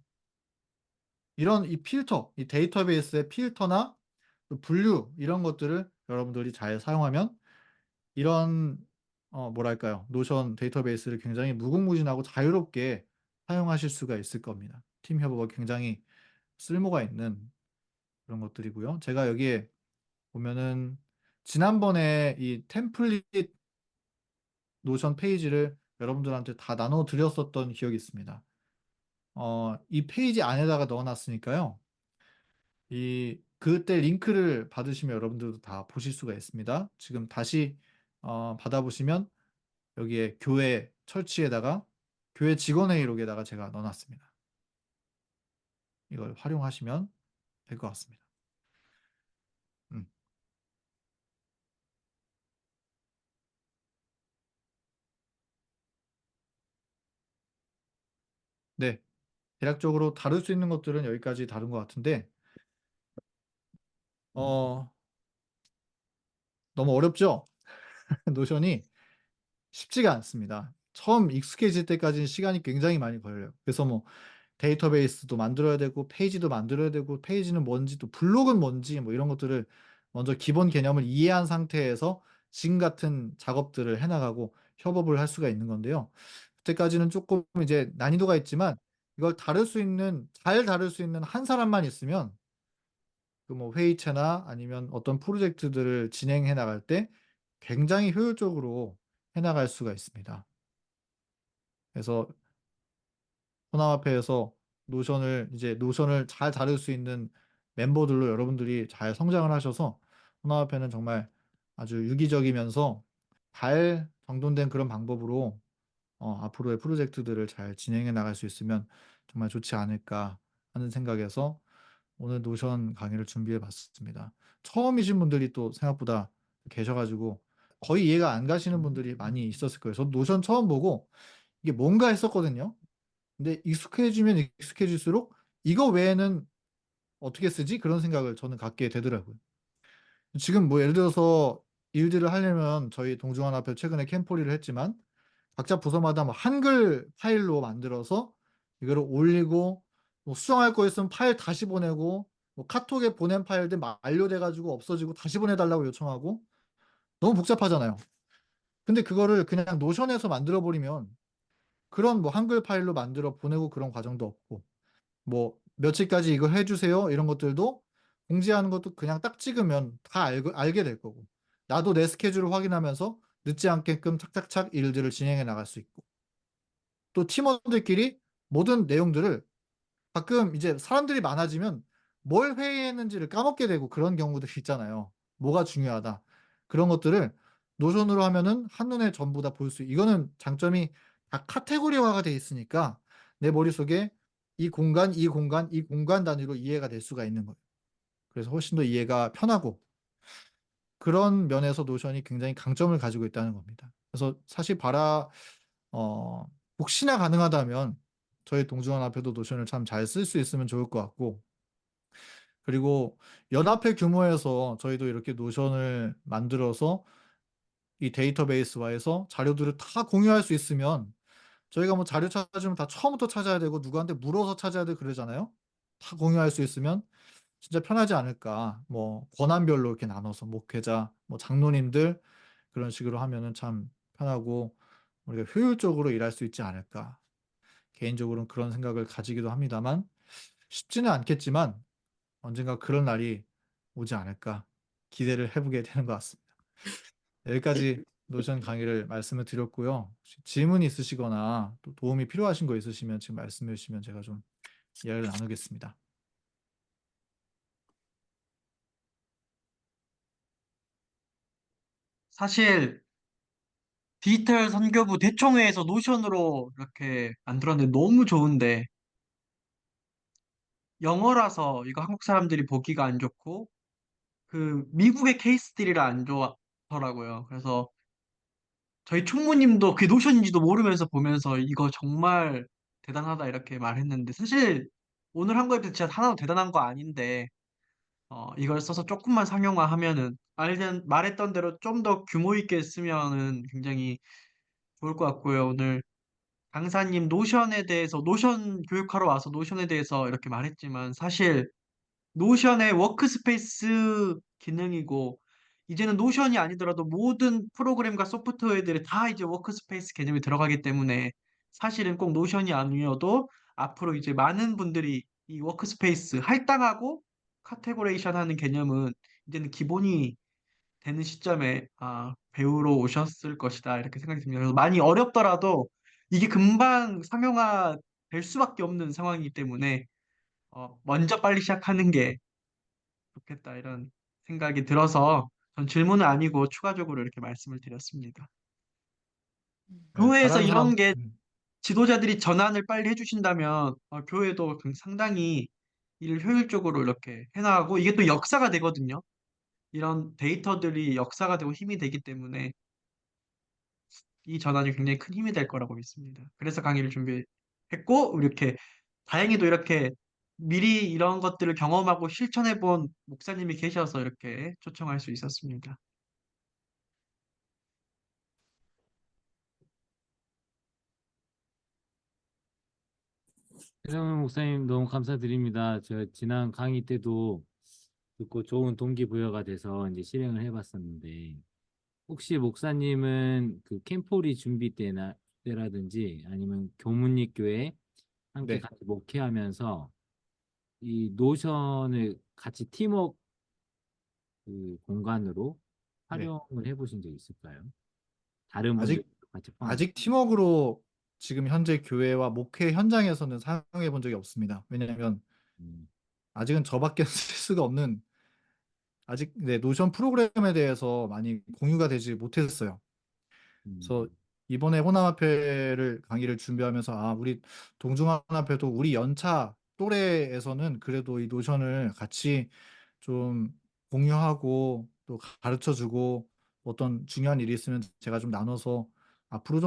이런 이 필터, 이 데이터베이스의 필터나 그 분류 이런 것들을 여러분들이 잘 사용하면 이런 뭐랄까요, 노션 데이터베이스를 굉장히 무궁무진하고 자유롭게 사용하실 수가 있을 겁니다. 팀 협업에 굉장히 쓸모가 있는 그런 것들이고요. 제가 여기에 보면은 지난번에 이 템플릿 노션 페이지를 여러분들한테 다 나눠 드렸었던 기억이 있습니다. 이 페이지 안에다가 넣어 놨으니까요. 이 그때 링크를 받으시면 여러분들도 다 보실 수가 있습니다. 지금 다시 받아 보시면 여기에 교회 철치에다가 교회 직원 회의록에다가 제가 넣어 놨습니다. 이걸 활용하시면 될 것 같습니다. 음. 네. 대략적으로 다룰 수 있는 것들은 여기까지 다룬 것 같은데, 어 너무 어렵죠? 노션이 쉽지가 않습니다. 처음 익숙해질 때까지는 시간이 굉장히 많이 걸려요. 그래서 뭐 데이터베이스도 만들어야 되고 페이지도 만들어야 되고, 페이지는 뭔지 또 블록은 뭔지 뭐 이런 것들을 먼저 기본 개념을 이해한 상태에서 지금 같은 작업들을 해 나가고 협업을 할 수가 있는 건데요. 그때까지는 쪼끔 이제 난이도가 있지만 이걸 잘 다룰 수 있는 한 사람만 있으면 그 뭐 회의체나 아니면 어떤 프로젝트들을 진행해 나갈 때 굉장히 효율적으로 해 나갈 수가 있습니다. 그래서 혼합화폐에서 노션을 잘 다룰 수 있는 멤버들로 여러분들이 잘 성장을 하셔서 혼합화폐는 정말 아주 유기적이면서 잘 정돈된 그런 방법으로 앞으로의 프로젝트들을 잘 진행해 나갈 수 있으면 정말 좋지 않을까 하는 생각에서 오늘 노션 강의를 준비해 봤습니다. 처음이신 분들이 또 생각보다 계셔 가지고 거의 이해가 안 가시는 분들이 많이 있었을 거예요. 저도 노션 처음 보고 '이게 뭔가.' 했었거든요. 근데 익숙해지면 익숙해질수록 '이거 외에는 어떻게 쓰지?' 그런 생각을 저는 갖게 되더라고요. 지금 뭐 예를 들어서 일들을 하려면 저희 동중환합회 최근에 캠포리를 했지만 각자 부서마다 뭐 한글 파일로 만들어서 이거를 올리고, 뭐 수정할 거 있으면 파일 다시 보내고, 뭐 카톡에 보낸 파일들 만료돼 가지고 없어지고 다시 보내 달라고 요청하고, 너무 복잡하잖아요. 근데 그거를 그냥 노션에서 만들어 버리면 그런 뭐 한글 파일로 만들어 보내고 그런 과정도 없고, 뭐 "며칠까지 이거 해 주세요." 이런 것들도 공지하는 것도 그냥 딱 찍으면 다 알게 될 거고, 나도 내 스케줄을 확인하면서 늦지 않게끔 착착착 일들을 진행해 나갈 수 있고, 또 팀원들끼리 모든 내용들을 가끔 이제 사람들이 많아지면 뭘 회의했는지를 까먹게 되고 그런 경우들이 있잖아요. 뭐가 중요하다. 그런 것들을 노션으로 하면은 한눈에 전부 다 볼 수, 이거는 장점이 다 카테고리화가 돼 있으니까 내 머릿속에 이 공간, 이 공간, 이 공간 단위로 이해가 될 수가 있는 거예요. 그래서 훨씬 더 이해가 편하고 그런 면에서 노션이 굉장히 강점을 가지고 있다는 겁니다. 그래서 사실 어 혹시나 가능하다면 저희 동중연합회도 노션을 참 잘 쓸 수 있으면 좋을 것 같고, 그리고 연합회 규모에서 저희도 이렇게 노션을 만들어서 이 데이터베이스화해서 자료들을 다 공유할 수 있으면, 저희가 뭐 자료 찾으면 다 처음부터 찾아야 되고 누구한테 물어서 찾아야 되고 그러잖아요. 다 공유할 수 있으면 진짜 편하지 않을까. 뭐 권한별로 이렇게 나눠서 목회자, 뭐 장로님들 그런 식으로 하면은 참 편하고 우리가 효율적으로 일할 수 있지 않을까. 개인적으로는 그런 생각을 가지기도 합니다만 쉽지는 않겠지만 언젠가 그런 날이 오지 않을까 기대를 해 보게 되는 것 같습니다. 여기까지 노션 강의를 말씀을 드렸고요. 혹시 질문 있으시거나 또 도움이 필요하신 거 있으시면 지금 말씀해 주시면 제가 좀 이야기를 나누겠습니다. 사실 디지털 선교부 대총회에서 노션으로 이렇게 만들었는데 너무 좋은데 영어라서 이거 한국 사람들이 보기가 안 좋고 그 미국의 케이스들이라 안 좋더라고요. 그래서 저희 총무님도 그게 노션인지도 모르면서 보면서 이거 정말 대단하다 이렇게 말했는데 사실 오늘 한 거에 비해서 진짜 하나도 대단한 거 아닌데 이걸 써서 조금만 상용화하면은 말했던 대로 좀 더 규모 있게 쓰면은 굉장히 좋을 것 같고요. 오늘 강사님 노션에 대해서 노션 교육하러 와서 노션에 대해서 이렇게 말했지만 사실 노션의 워크스페이스 기능이고 이제는 노션이 아니더라도 모든 프로그램과 소프트웨어들이 다 이제 워크스페이스 개념이 들어가기 때문에 사실은 꼭 노션이 아니어도 앞으로 이제 많은 분들이 이 워크스페이스 할당하고 카테고레이션 하는 개념은 이제는 기본이 되는 시점에 배우러 오셨을 것이다 이렇게 생각이 듭니다. 그래서 많이 어렵더라도 이게 금방 상용화 될 수밖에 없는 상황이기 때문에 먼저 빨리 시작하는 게 좋겠다 이런 생각이 들어서 전 질문은 아니고 추가적으로 이렇게 말씀을 드렸습니다. 네, 교회에서 잘하는 이런 사람. 게 지도자들이 전환을 빨리 해주신다면 교회도 상당히 일을 효율적으로 이렇게 해나가고 이게 또 역사가 되거든요. 이런 데이터들이 역사가 되고 힘이 되기 때문에 이 전환이 굉장히 큰 힘이 될 거라고 믿습니다. 그래서 강의를 준비했고 이렇게 다행히도 이렇게 미리 이런 것들을 경험하고 실천해 본 목사님이 계셔서 이렇게 초청할 수 있었습니다. 최성훈 목사님 너무 감사드립니다. 저 지난 강의 때도 듣고 좋은 동기부여가 돼서 이제 실행을 해봤었는데 혹시 목사님은 그 캠포리 준비 때라든지 아니면 교문리 교회 함께 네. 같이 목회하면서 이 노션을 같이 팀워크 그 공간으로 네. 활용을 해보신 적 있을까요? 다른 분들 아직 같이 포함해서. 아직 팀워크로 지금 현재 교회와 목회 현장에서는 사용해 본 적이 없습니다. 왜냐하면 음, 아직은 저밖에 쓸 수가 없는, 아직 네, 노션 프로그램에 대해서 많이 공유가 되지 못했어요. 그래서 음, 이번에 호남합회를 강의를 준비하면서 우리 동중환합회도 우리 연차 또래에서는 그래도 이 노션을 같이 좀 공유하고 또 가르쳐 주고 어떤 중요한 일이 있으면 제가 좀 나눠서 앞으로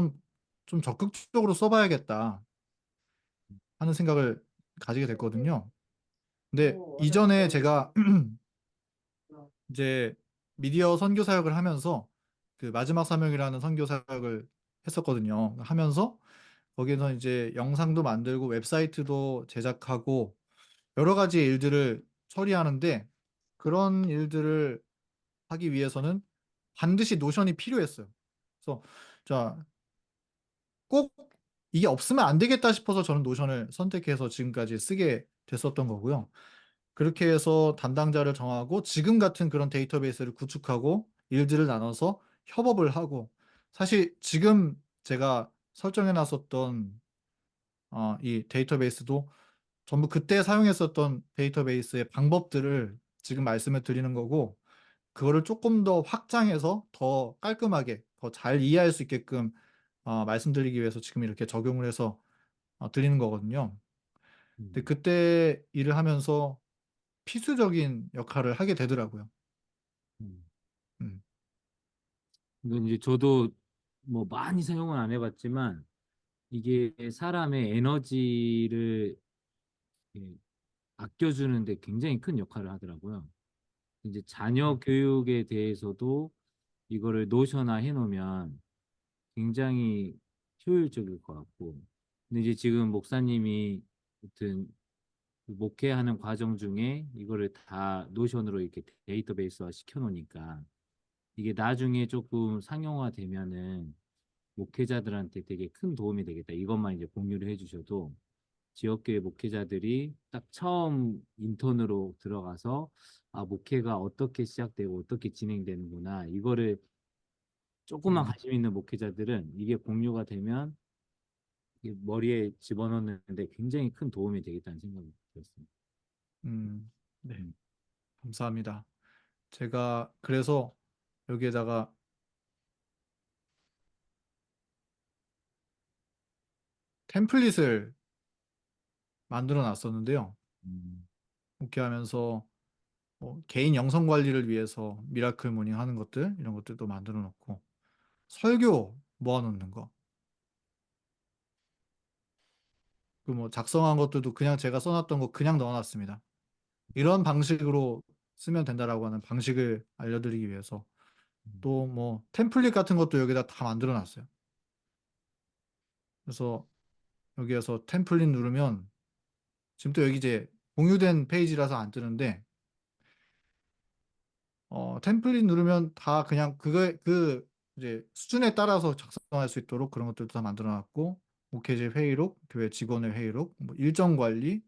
좀 적극적으로 써 봐야겠다 하는 생각을 가지게 됐거든요. 근데 이전에 제가 이제 미디어 선교 사역을 하면서 그 마지막 사명이라는 선교 사역을 했었거든요. 하면서 거기에서 이제 영상도 만들고 웹사이트도 제작하고 여러 가지 일들을 처리하는데, 그런 일들을 하기 위해서는 반드시 노션이 필요했어요. 그래서 자, 꼭 이게 없으면 안 되겠다 싶어서 저는 노션을 선택해서 지금까지 쓰게 됐었던 거고요. 그렇게 해서 담당자를 정하고 지금 같은 그런 데이터베이스를 구축하고 일들을 나눠서 협업을 하고, 사실 지금 제가 설정해 놨었던 이 데이터베이스도 전부 그때 사용했었던 데이터베이스의 방법들을 지금 말씀을 드리는 거고, 그거를 조금 더 확장해서 더 깔끔하게 더 잘 이해할 수 있게끔 말씀드리기 위해서 지금 이렇게 적용을 해서 드리는 거거든요. 근데 그때 일을 하면서 필수적인 역할을 하게 되더라고요. 음. 음. 이건 이제 저도 뭐 많이 사용은 안 해봤지만 이게 사람의 에너지를 이렇게 아껴주는데 굉장히 큰 역할을 하더라고요. 이제 자녀 교육에 대해서도 이거를 노션화 해놓으면 굉장히 효율적일 것 같고. 근데 이제 지금 목사님이 어떤 그 목회하는 과정 중에 이거를 다 노션으로 이렇게 데이터베이스화 시켜놓으니까 이게 나중에 조금 상용화되면은 목회자들한테 되게 큰 도움이 되겠다. 이것만 이제 공유를 해주셔도 지역교회 목회자들이 딱 처음 인턴으로 들어가서 아, 목회가 어떻게 시작되고 어떻게 진행되는구나. 이거를 조금만 관심 있는 목회자들은 이게 공유가 되면 이게 머리에 집어넣는데 굉장히 큰 도움이 되겠다는 생각이 들었습니다. 네, 음. 감사합니다. 제가 그래서 여기에다가 템플릿을 만들어 놨었는데요. 음. 목회하면서 뭐 개인 영성 관리를 위해서 미라클 모닝 하는 것들 이런 것들도 만들어 놓고 설교 모아놓는 거 그 뭐 작성한 것들도 그냥 제가 써놨던 거 그냥 넣어놨습니다. 이런 방식으로 쓰면 된다라고 하는 방식을 알려드리기 위해서 또 뭐 템플릿 같은 것도 여기다 다 만들어 놨어요. 그래서 여기에서 템플릿 누르면 지금 또 여기 이제 공유된 페이지라서 안 뜨는데 템플릿 누르면 다 그냥 그 이제 수준에 따라서 작성할 수 있도록 그런 것들도 다 만들어 놨고 목회제 회의록, 교회 직원의 회의록, 뭐 일정 관리,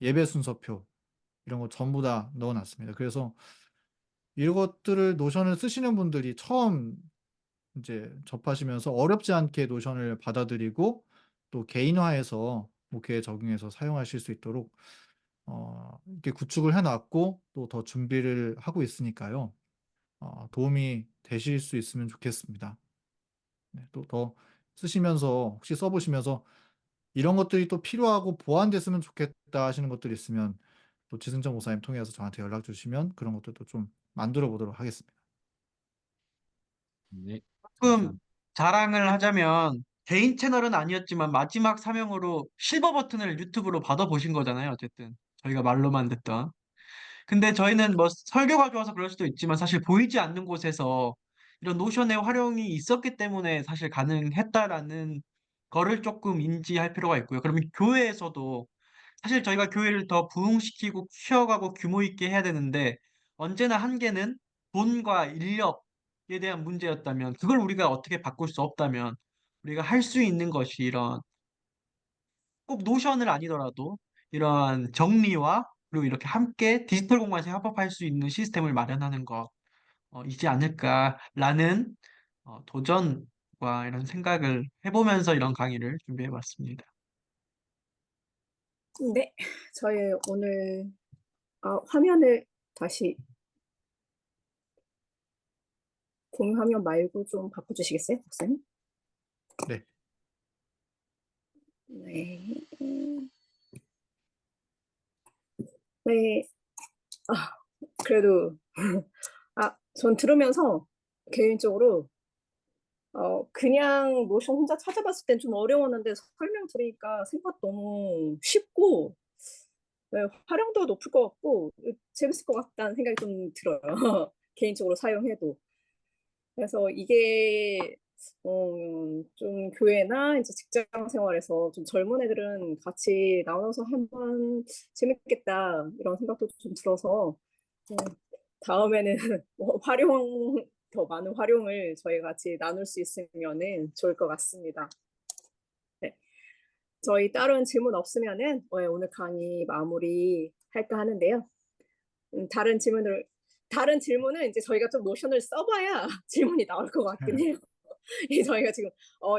예배 순서표 이런 거 전부 다 넣어 놨습니다. 그래서 이것들을 노션을 쓰시는 분들이 처음 이제 접하시면서 어렵지 않게 노션을 받아들이고 또 개인화해서 목회에 적용해서 사용하실 수 있도록 이렇게 구축을 해 놨고 또 더 준비를 하고 있으니까요. 도움이 되실 수 있으면 좋겠습니다. 네, 또 더 쓰시면서 혹시 써 보시면서 '이런 것들이 또 필요하고 보완됐으면 좋겠다.' 하시는 것들이 있으면 또 지승정 목사님 통해서 저한테 연락 주시면 그런 것들도 좀 만들어 보도록 하겠습니다. 네, 조금 감사합니다. 자랑을 하자면 개인 채널은 아니었지만 마지막 사명으로 실버 버튼을 유튜브로 받아보신 거잖아요. 어쨌든 저희가 말로만 듣던. 근데 저희는 뭐 설교가 좋아서 그럴 수도 있지만 사실 보이지 않는 곳에서 이런 노션의 활용이 있었기 때문에 사실 가능했다라는 거를 조금 인지할 필요가 있고요. 그러면 교회에서도 사실 저희가 교회를 더 부흥시키고 키워가고 규모 있게 해야 되는데 언제나 한계는 돈과 인력에 대한 문제였다면 그걸 우리가 어떻게 바꿀 수 없다면 우리가 할 수 있는 것이 이런 꼭 노션을 아니더라도 이러한 정리와 그리고 이렇게 함께 디지털 공간에서 협업할 수 있는 시스템을 마련하는 거 이지 않을까라는 도전과 이런 생각을 해보면서 이런 강의를 준비해봤습니다. 네, 저희 오늘 화면을 다시 공유 화면 말고 좀 바꿔주시겠어요, 박사님? 네. 네. 네. 그래도 전 들으면서 개인적으로 그냥 노션 혼자 찾아봤을 땐 좀 어려웠는데 설명 들으니까 생각 너무 쉽고 네, 활용도 높을 것 같고 재밌을 것 같다는 생각이 좀 들어요. 개인적으로 사용해도. 그래서 이게 좀 교회나 이제 직장 생활에서 좀 젊은 애들은 같이 나눠서 하면 재밌겠다 이런 생각도 좀 들어서 다음에는 뭐 더 많은 활용을 저희 같이 나눌 수 있으면은 좋을 것 같습니다. 네. 저희 다른 질문 없으면은 오늘 강의 마무리 할까 하는데요. 다른 질문은 이제 저희가 좀 노션을 써봐야 질문이 나올 것 같긴 해요. 저희가 지금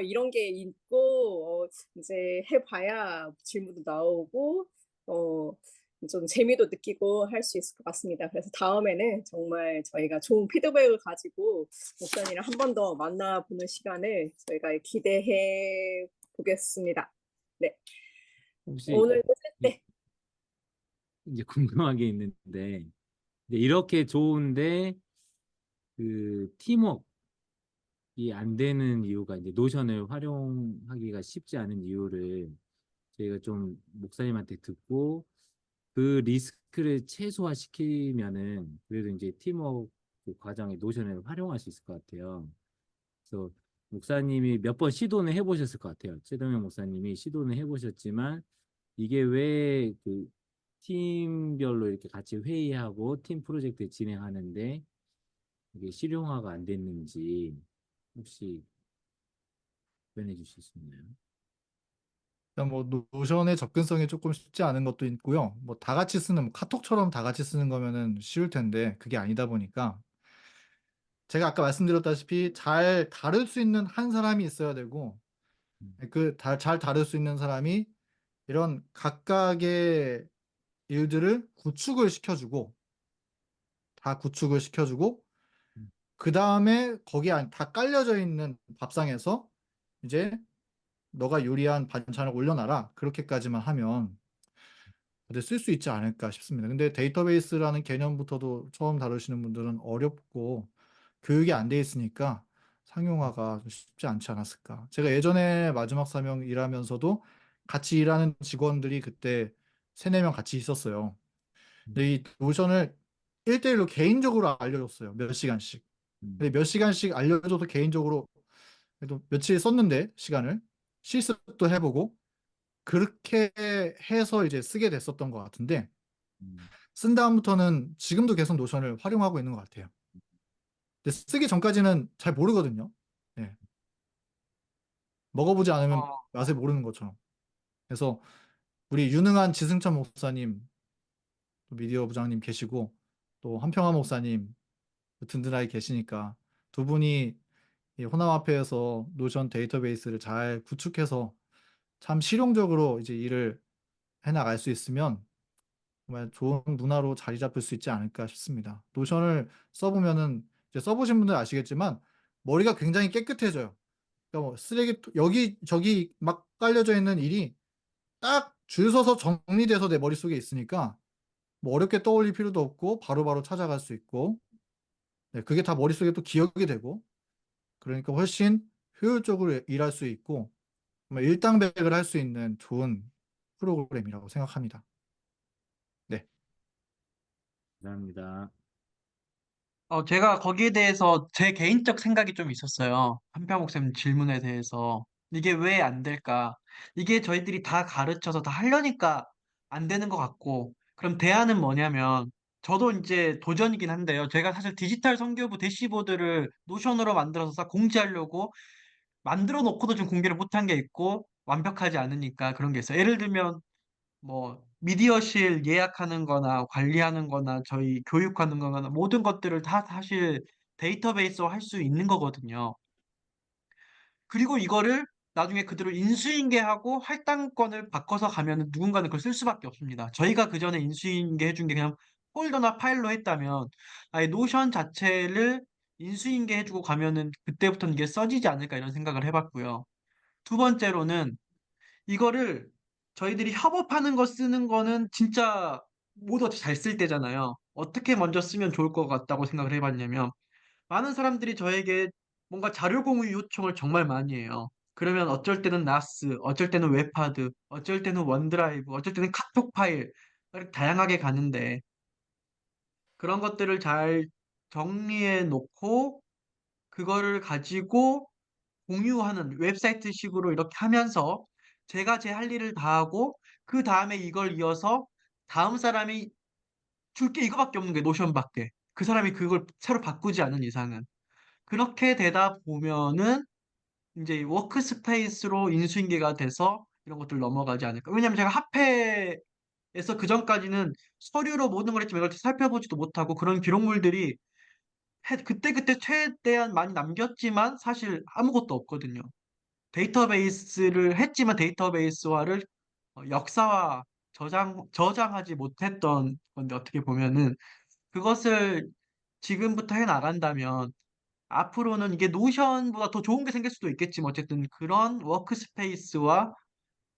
이런 게 있고 이제 해봐야 질문도 나오고 좀 재미도 느끼고 할 수 있을 것 같습니다. 그래서 다음에는 정말 저희가 좋은 피드백을 가지고 목사님이랑 한 번 더 만나보는 시간을 저희가 기대해 보겠습니다. 네. 혹시 오늘도 쓸 이- 때. 이제 궁금한 게 있는데 이제 이렇게 좋은데 그 팀워크가 안 되는 이유가 이제 노션을 활용하기가 쉽지 않은 이유를 저희가 좀 목사님한테 듣고 그 리스크를 최소화시키면은 그래도 이제 팀워크 그 과정에 노션을 활용할 수 있을 것 같아요. 그래서 목사님이 몇 번 시도는 해보셨을 것 같아요. 최동영 목사님이 시도는 해보셨지만 이게 왜 그 팀별로 이렇게 같이 회의하고 팀 프로젝트 진행하는데 이게 실용화가 안 됐는지 혹시 답변해 주실 수 있나요? 일단 뭐 노션의 접근성이 조금 쉽지 않은 것도 있고요. 뭐 다 같이 쓰는 뭐 카톡처럼 다 같이 쓰는 거면은 쉬울 텐데 그게 아니다 보니까 제가 아까 말씀드렸다시피 잘 다룰 수 있는 한 사람이 있어야 되고 음, 잘 다룰 수 있는 사람이 이런 각각의 일들을 구축을 시켜주고 다 구축을 시켜주고 음, 그 다음에 거기에 다 깔려져 있는 밥상에서 이제 너가 요리한 반찬을 올려놔라 그렇게까지만 하면 쓸 수 있지 않을까 싶습니다. 근데 데이터베이스라는 개념부터도 처음 다루시는 분들은 어렵고 교육이 안 돼 있으니까 상용화가 좀 쉽지 않지 않았을까. 제가 예전에 마지막 사명 일하면서도 같이 일하는 직원들이 그때 세네 명 같이 있었어요. 음, 근데 이 노션을 1대1로 개인적으로 알려줬어요. 몇 시간씩. 음, 근데 몇 시간씩 알려줘도 개인적으로 그래도 며칠 썼는데 시간을 실습도 해보고 그렇게 해서 이제 쓰게 됐었던 것 같은데 음. 쓴 다음부터는 지금도 계속 노션을 활용하고 있는 것 같아요. 근데 쓰기 전까지는 잘 모르거든요. 네. 먹어보지 않으면 어, 맛을 모르는 것처럼. 그래서 우리 유능한 지승천 목사님, 또 미디어 부장님 계시고 또 한평화 목사님 든든하게 계시니까 두 분이 이 호남 앞에서 노션 데이터베이스를 잘 구축해서 참 실용적으로 이제 일을 해나갈 수 있으면 정말 좋은 문화로 자리 잡을 수 있지 않을까 싶습니다. 노션을 써보면은 이제 써보신 분들 아시겠지만 머리가 굉장히 깨끗해져요. 그러니까 뭐 쓰레기 여기 저기 막 깔려져 있는 일이 딱 줄 서서 정리돼서 내 머릿속에 있으니까 뭐 어렵게 떠올릴 필요도 없고 바로바로 찾아갈 수 있고 네, 그게 다 머릿속에 또 기억이 되고 그러니까 훨씬 효율적으로 일할 수 있고 정말 일당백을 할 수 있는 좋은 프로그램이라고 생각합니다. 네. 감사합니다. 제가 거기에 대해서 제 개인적 생각이 좀 있었어요. 한평옥 쌤 질문에 대해서. 이게 왜 안 될까? 이게 저희들이 다 가르쳐서 다 하려니까 안 되는 것 같고, 그럼 대안은 뭐냐면, 저도 이제 도전이긴 한데요. 제가 사실 디지털 선교부 대시보드를 노션으로 만들어서 싹 공지하려고 만들어 놓고도 좀 공개를 못한 게 있고, 완벽하지 않으니까 그런 게 있어요. 예를 들면, 뭐 미디어실 예약하는 거나 관리하는 거나 저희 교육하는 거나 모든 것들을 다 사실 데이터베이스로 할 수 있는 거거든요. 그리고 이거를 나중에 그대로 인수인계하고 할당권을 바꿔서 가면 누군가는 그걸 쓸 수밖에 없습니다. 저희가 그 전에 인수인계 해준 게 그냥 폴더나 파일로 했다면 아예 노션 자체를 인수인계 해주고 가면은 그때부터는 이게 써지지 않을까 이런 생각을 해봤고요. 두 번째로는 이거를 저희들이 협업하는 거 쓰는 거는 진짜 모두 잘 쓸 때잖아요. 어떻게 먼저 쓰면 좋을 것 같다고 생각을 해봤냐면, 많은 사람들이 저에게 뭔가 자료 공유 요청을 정말 많이 해요. 그러면 어쩔 때는 나스, 어쩔 때는 웹하드, 어쩔 때는 원드라이브, 어쩔 때는 카톡 파일, 이렇게 다양하게 가는데, 그런 것들을 잘 정리해 놓고, 그거를 가지고 공유하는 웹사이트 식으로 이렇게 하면서 제가 제 할 일을 다 하고 그 다음에 이걸 이어서 다음 사람이 줄 게 이거밖에 없는 게 노션밖에. 그 사람이 그걸 새로 바꾸지 않은 이상은. 그렇게 되다 보면은 이제 워크스페이스로 인수인계가 돼서 이런 것들 넘어가지 않을까. 왜냐면 제가 합회에서 그 전까지는 서류로 모든 걸 했지만 이걸 살펴보지도 못하고 그런 기록물들이 그때그때 최대한 많이 남겼지만 사실 아무것도 없거든요. 데이터베이스를 했지만 데이터베이스화를 역사화 저장하지 못했던 건데 어떻게 보면은 그것을 지금부터 해 나간다면 앞으로는 이게 노션보다 더 좋은 게 생길 수도 있겠지만 어쨌든 그런 워크스페이스와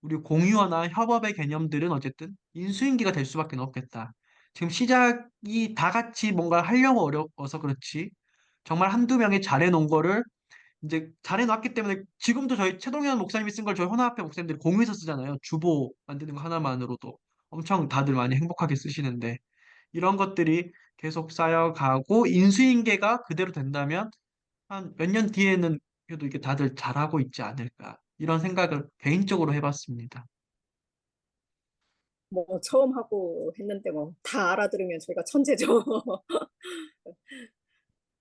우리 공유어나 협업의 개념들은 어쨌든 인수인계가 될 수밖에 없겠다. 지금 시작이 다 같이 뭔가 하려고 어려워서 그렇지. 정말 한두 명이 잘해놓은 거를 이제 잘해놨기 때문에 지금도 저희 최동현 목사님이 쓴 걸 저희 혼합회 목사님들이 공유해서 쓰잖아요. 주보 만드는 거 하나만으로도 엄청 다들 많이 행복하게 쓰시는데 이런 것들이 계속 쌓여가고 인수인계가 그대로 된다면 한 몇 년 뒤에는 그래도 이게 다들 잘하고 있지 않을까 이런 생각을 개인적으로 해봤습니다. 뭐 처음 하고 했는데 뭐 다 알아들으면 저희가 천재죠.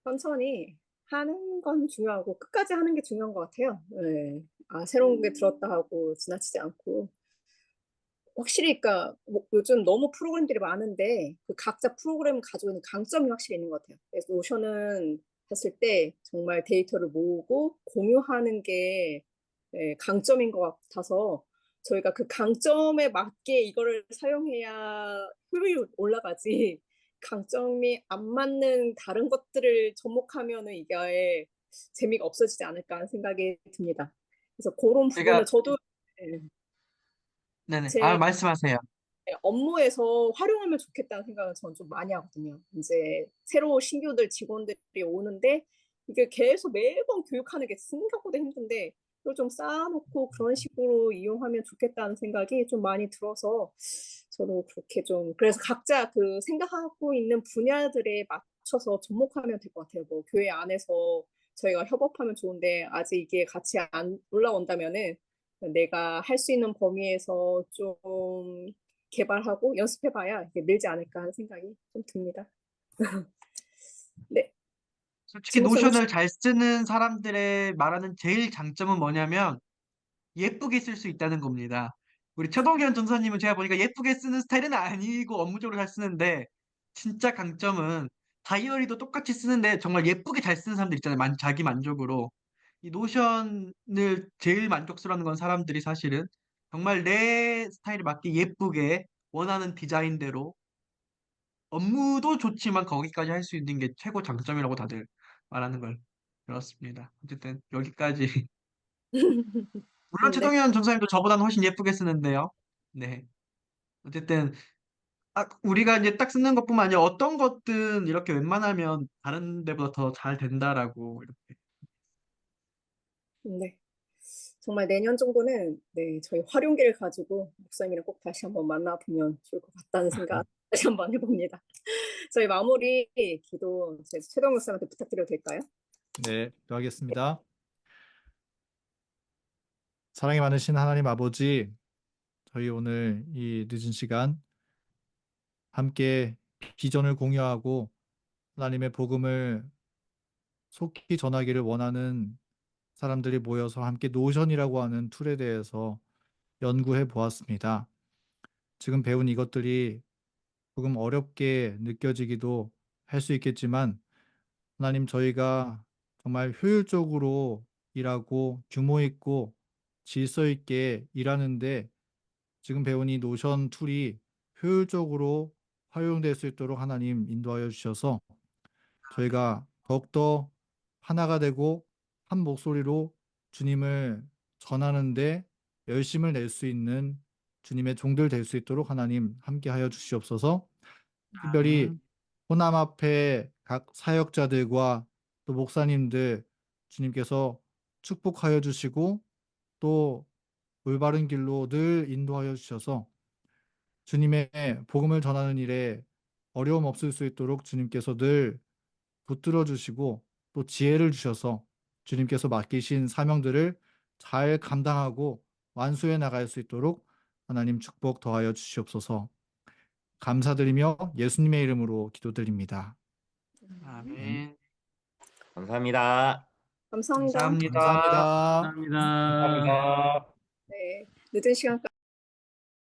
천천히 하는 건 중요하고 끝까지 하는 게 중요한 것 같아요. 네. 아, 새로운 게 들었다 하고 지나치지 않고 확실히 그러니까 뭐 요즘 너무 프로그램들이 많은데 그 각자 프로그램 가지고 있는 강점이 확실히 있는 것 같아요. 그래서 노션은 했을 때 정말 데이터를 모으고 공유하는 게 강점인 것 같아서 저희가 그 강점에 맞게 이거를 사용해야 효율이 올라가지 강점이 안 맞는 다른 것들을 접목하면은 이게 재미가 없어지지 않을까 하는 생각이 듭니다. 그래서 그런 부분을 제가 저도 예, 네네. 아, 제 말씀하세요. 업무에서 활용하면 좋겠다는 생각을 저는 좀 많이 하거든요. 이제 새로 신규들 직원들이 오는데 이게 계속 매번 교육하는 게 생각보다 힘든데 그걸 좀 쌓아놓고 그런 식으로 이용하면 좋겠다는 생각이 좀 많이 들어서 저도 그렇게 좀 그래서 각자 그 생각하고 있는 분야들에 맞춰서 접목하면 될 것 같아요. 뭐 교회 안에서 저희가 협업하면 좋은데 아직 이게 같이 안 올라온다면은 내가 할 수 있는 범위에서 좀 개발하고 연습해봐야 이게 늘지 않을까 하는 생각이 좀 듭니다. 네, 솔직히 진 목사님 혹시 노션을 잘 쓰는 사람들의 말하는 제일 장점은 뭐냐면 예쁘게 쓸 수 있다는 겁니다. 우리 최동현 전사님은 제가 보니까 예쁘게 쓰는 스타일은 아니고 업무적으로 잘 쓰는데 진짜 강점은 다이어리도 똑같이 쓰는데 정말 예쁘게 잘 쓰는 사람들 있잖아요. 자기 만족으로. 이 노션을 제일 만족스러워하는 건 사람들이 사실은 정말 내 스타일에 맞게 예쁘게 원하는 디자인대로 업무도 좋지만 거기까지 할 수 있는 게 최고 장점이라고 다들 말하는 걸 들었습니다. 어쨌든 여기까지. 물론 네, 최동현 전사님도 저보다는 훨씬 예쁘게 쓰는데요. 네. 어쨌든 우리가 이제 딱 쓰는 것뿐만 아니라 어떤 것든 이렇게 웬만하면 다른 데보다 더 잘 된다라고 이렇게. 네. 정말 내년 정도는 네, 저희 활용기를 가지고 목사님이랑 꼭 다시 한번 만나보면 좋을 것 같다는 생각 다시 한번 해봅니다. 저희 마무리 기도 최동 목사님한테 부탁드려도 될까요? 네, 기도하겠습니다. 사랑이 많으신 하나님 아버지, 저희 오늘 이 늦은 시간 함께 비전을 공유하고 하나님의 복음을 속히 전하기를 원하는 사람들이 모여서 함께 노션이라고 하는 툴에 대해서 연구해 보았습니다. 지금 배운 이것들이 조금 어렵게 느껴지기도 할 수 있겠지만 하나님 저희가 정말 효율적으로 일하고 규모 있고 질서 있게 일하는데 지금 배운 이 노션 툴이 효율적으로 활용될 수 있도록 하나님 인도하여 주셔서 저희가 더욱더 하나가 되고 한 목소리로 주님을 전하는데 열심을 낼 수 있는 주님의 종들 될 수 있도록 하나님 함께하여 주시옵소서. 특별히 아멘. 호남 앞에 각 사역자들과 또 목사님들 주님께서 축복하여 주시고 또 올바른 길로 늘 인도하여 주셔서 주님의 복음을 전하는 일에 어려움 없을 수 있도록 주님께서 늘 붙들어 주시고 또 지혜를 주셔서 주님께서 맡기신 사명들을 잘 감당하고 완수해 나갈 수 있도록 하나님 축복 더하여 주시옵소서. 감사드리며 예수님의 이름으로 기도드립니다. 아멘. 아멘. 감사합니다. 감사합니다. 감사합니다. 감사합니다. 감사합니다. 감사합니다. 네, 늦은 시간까지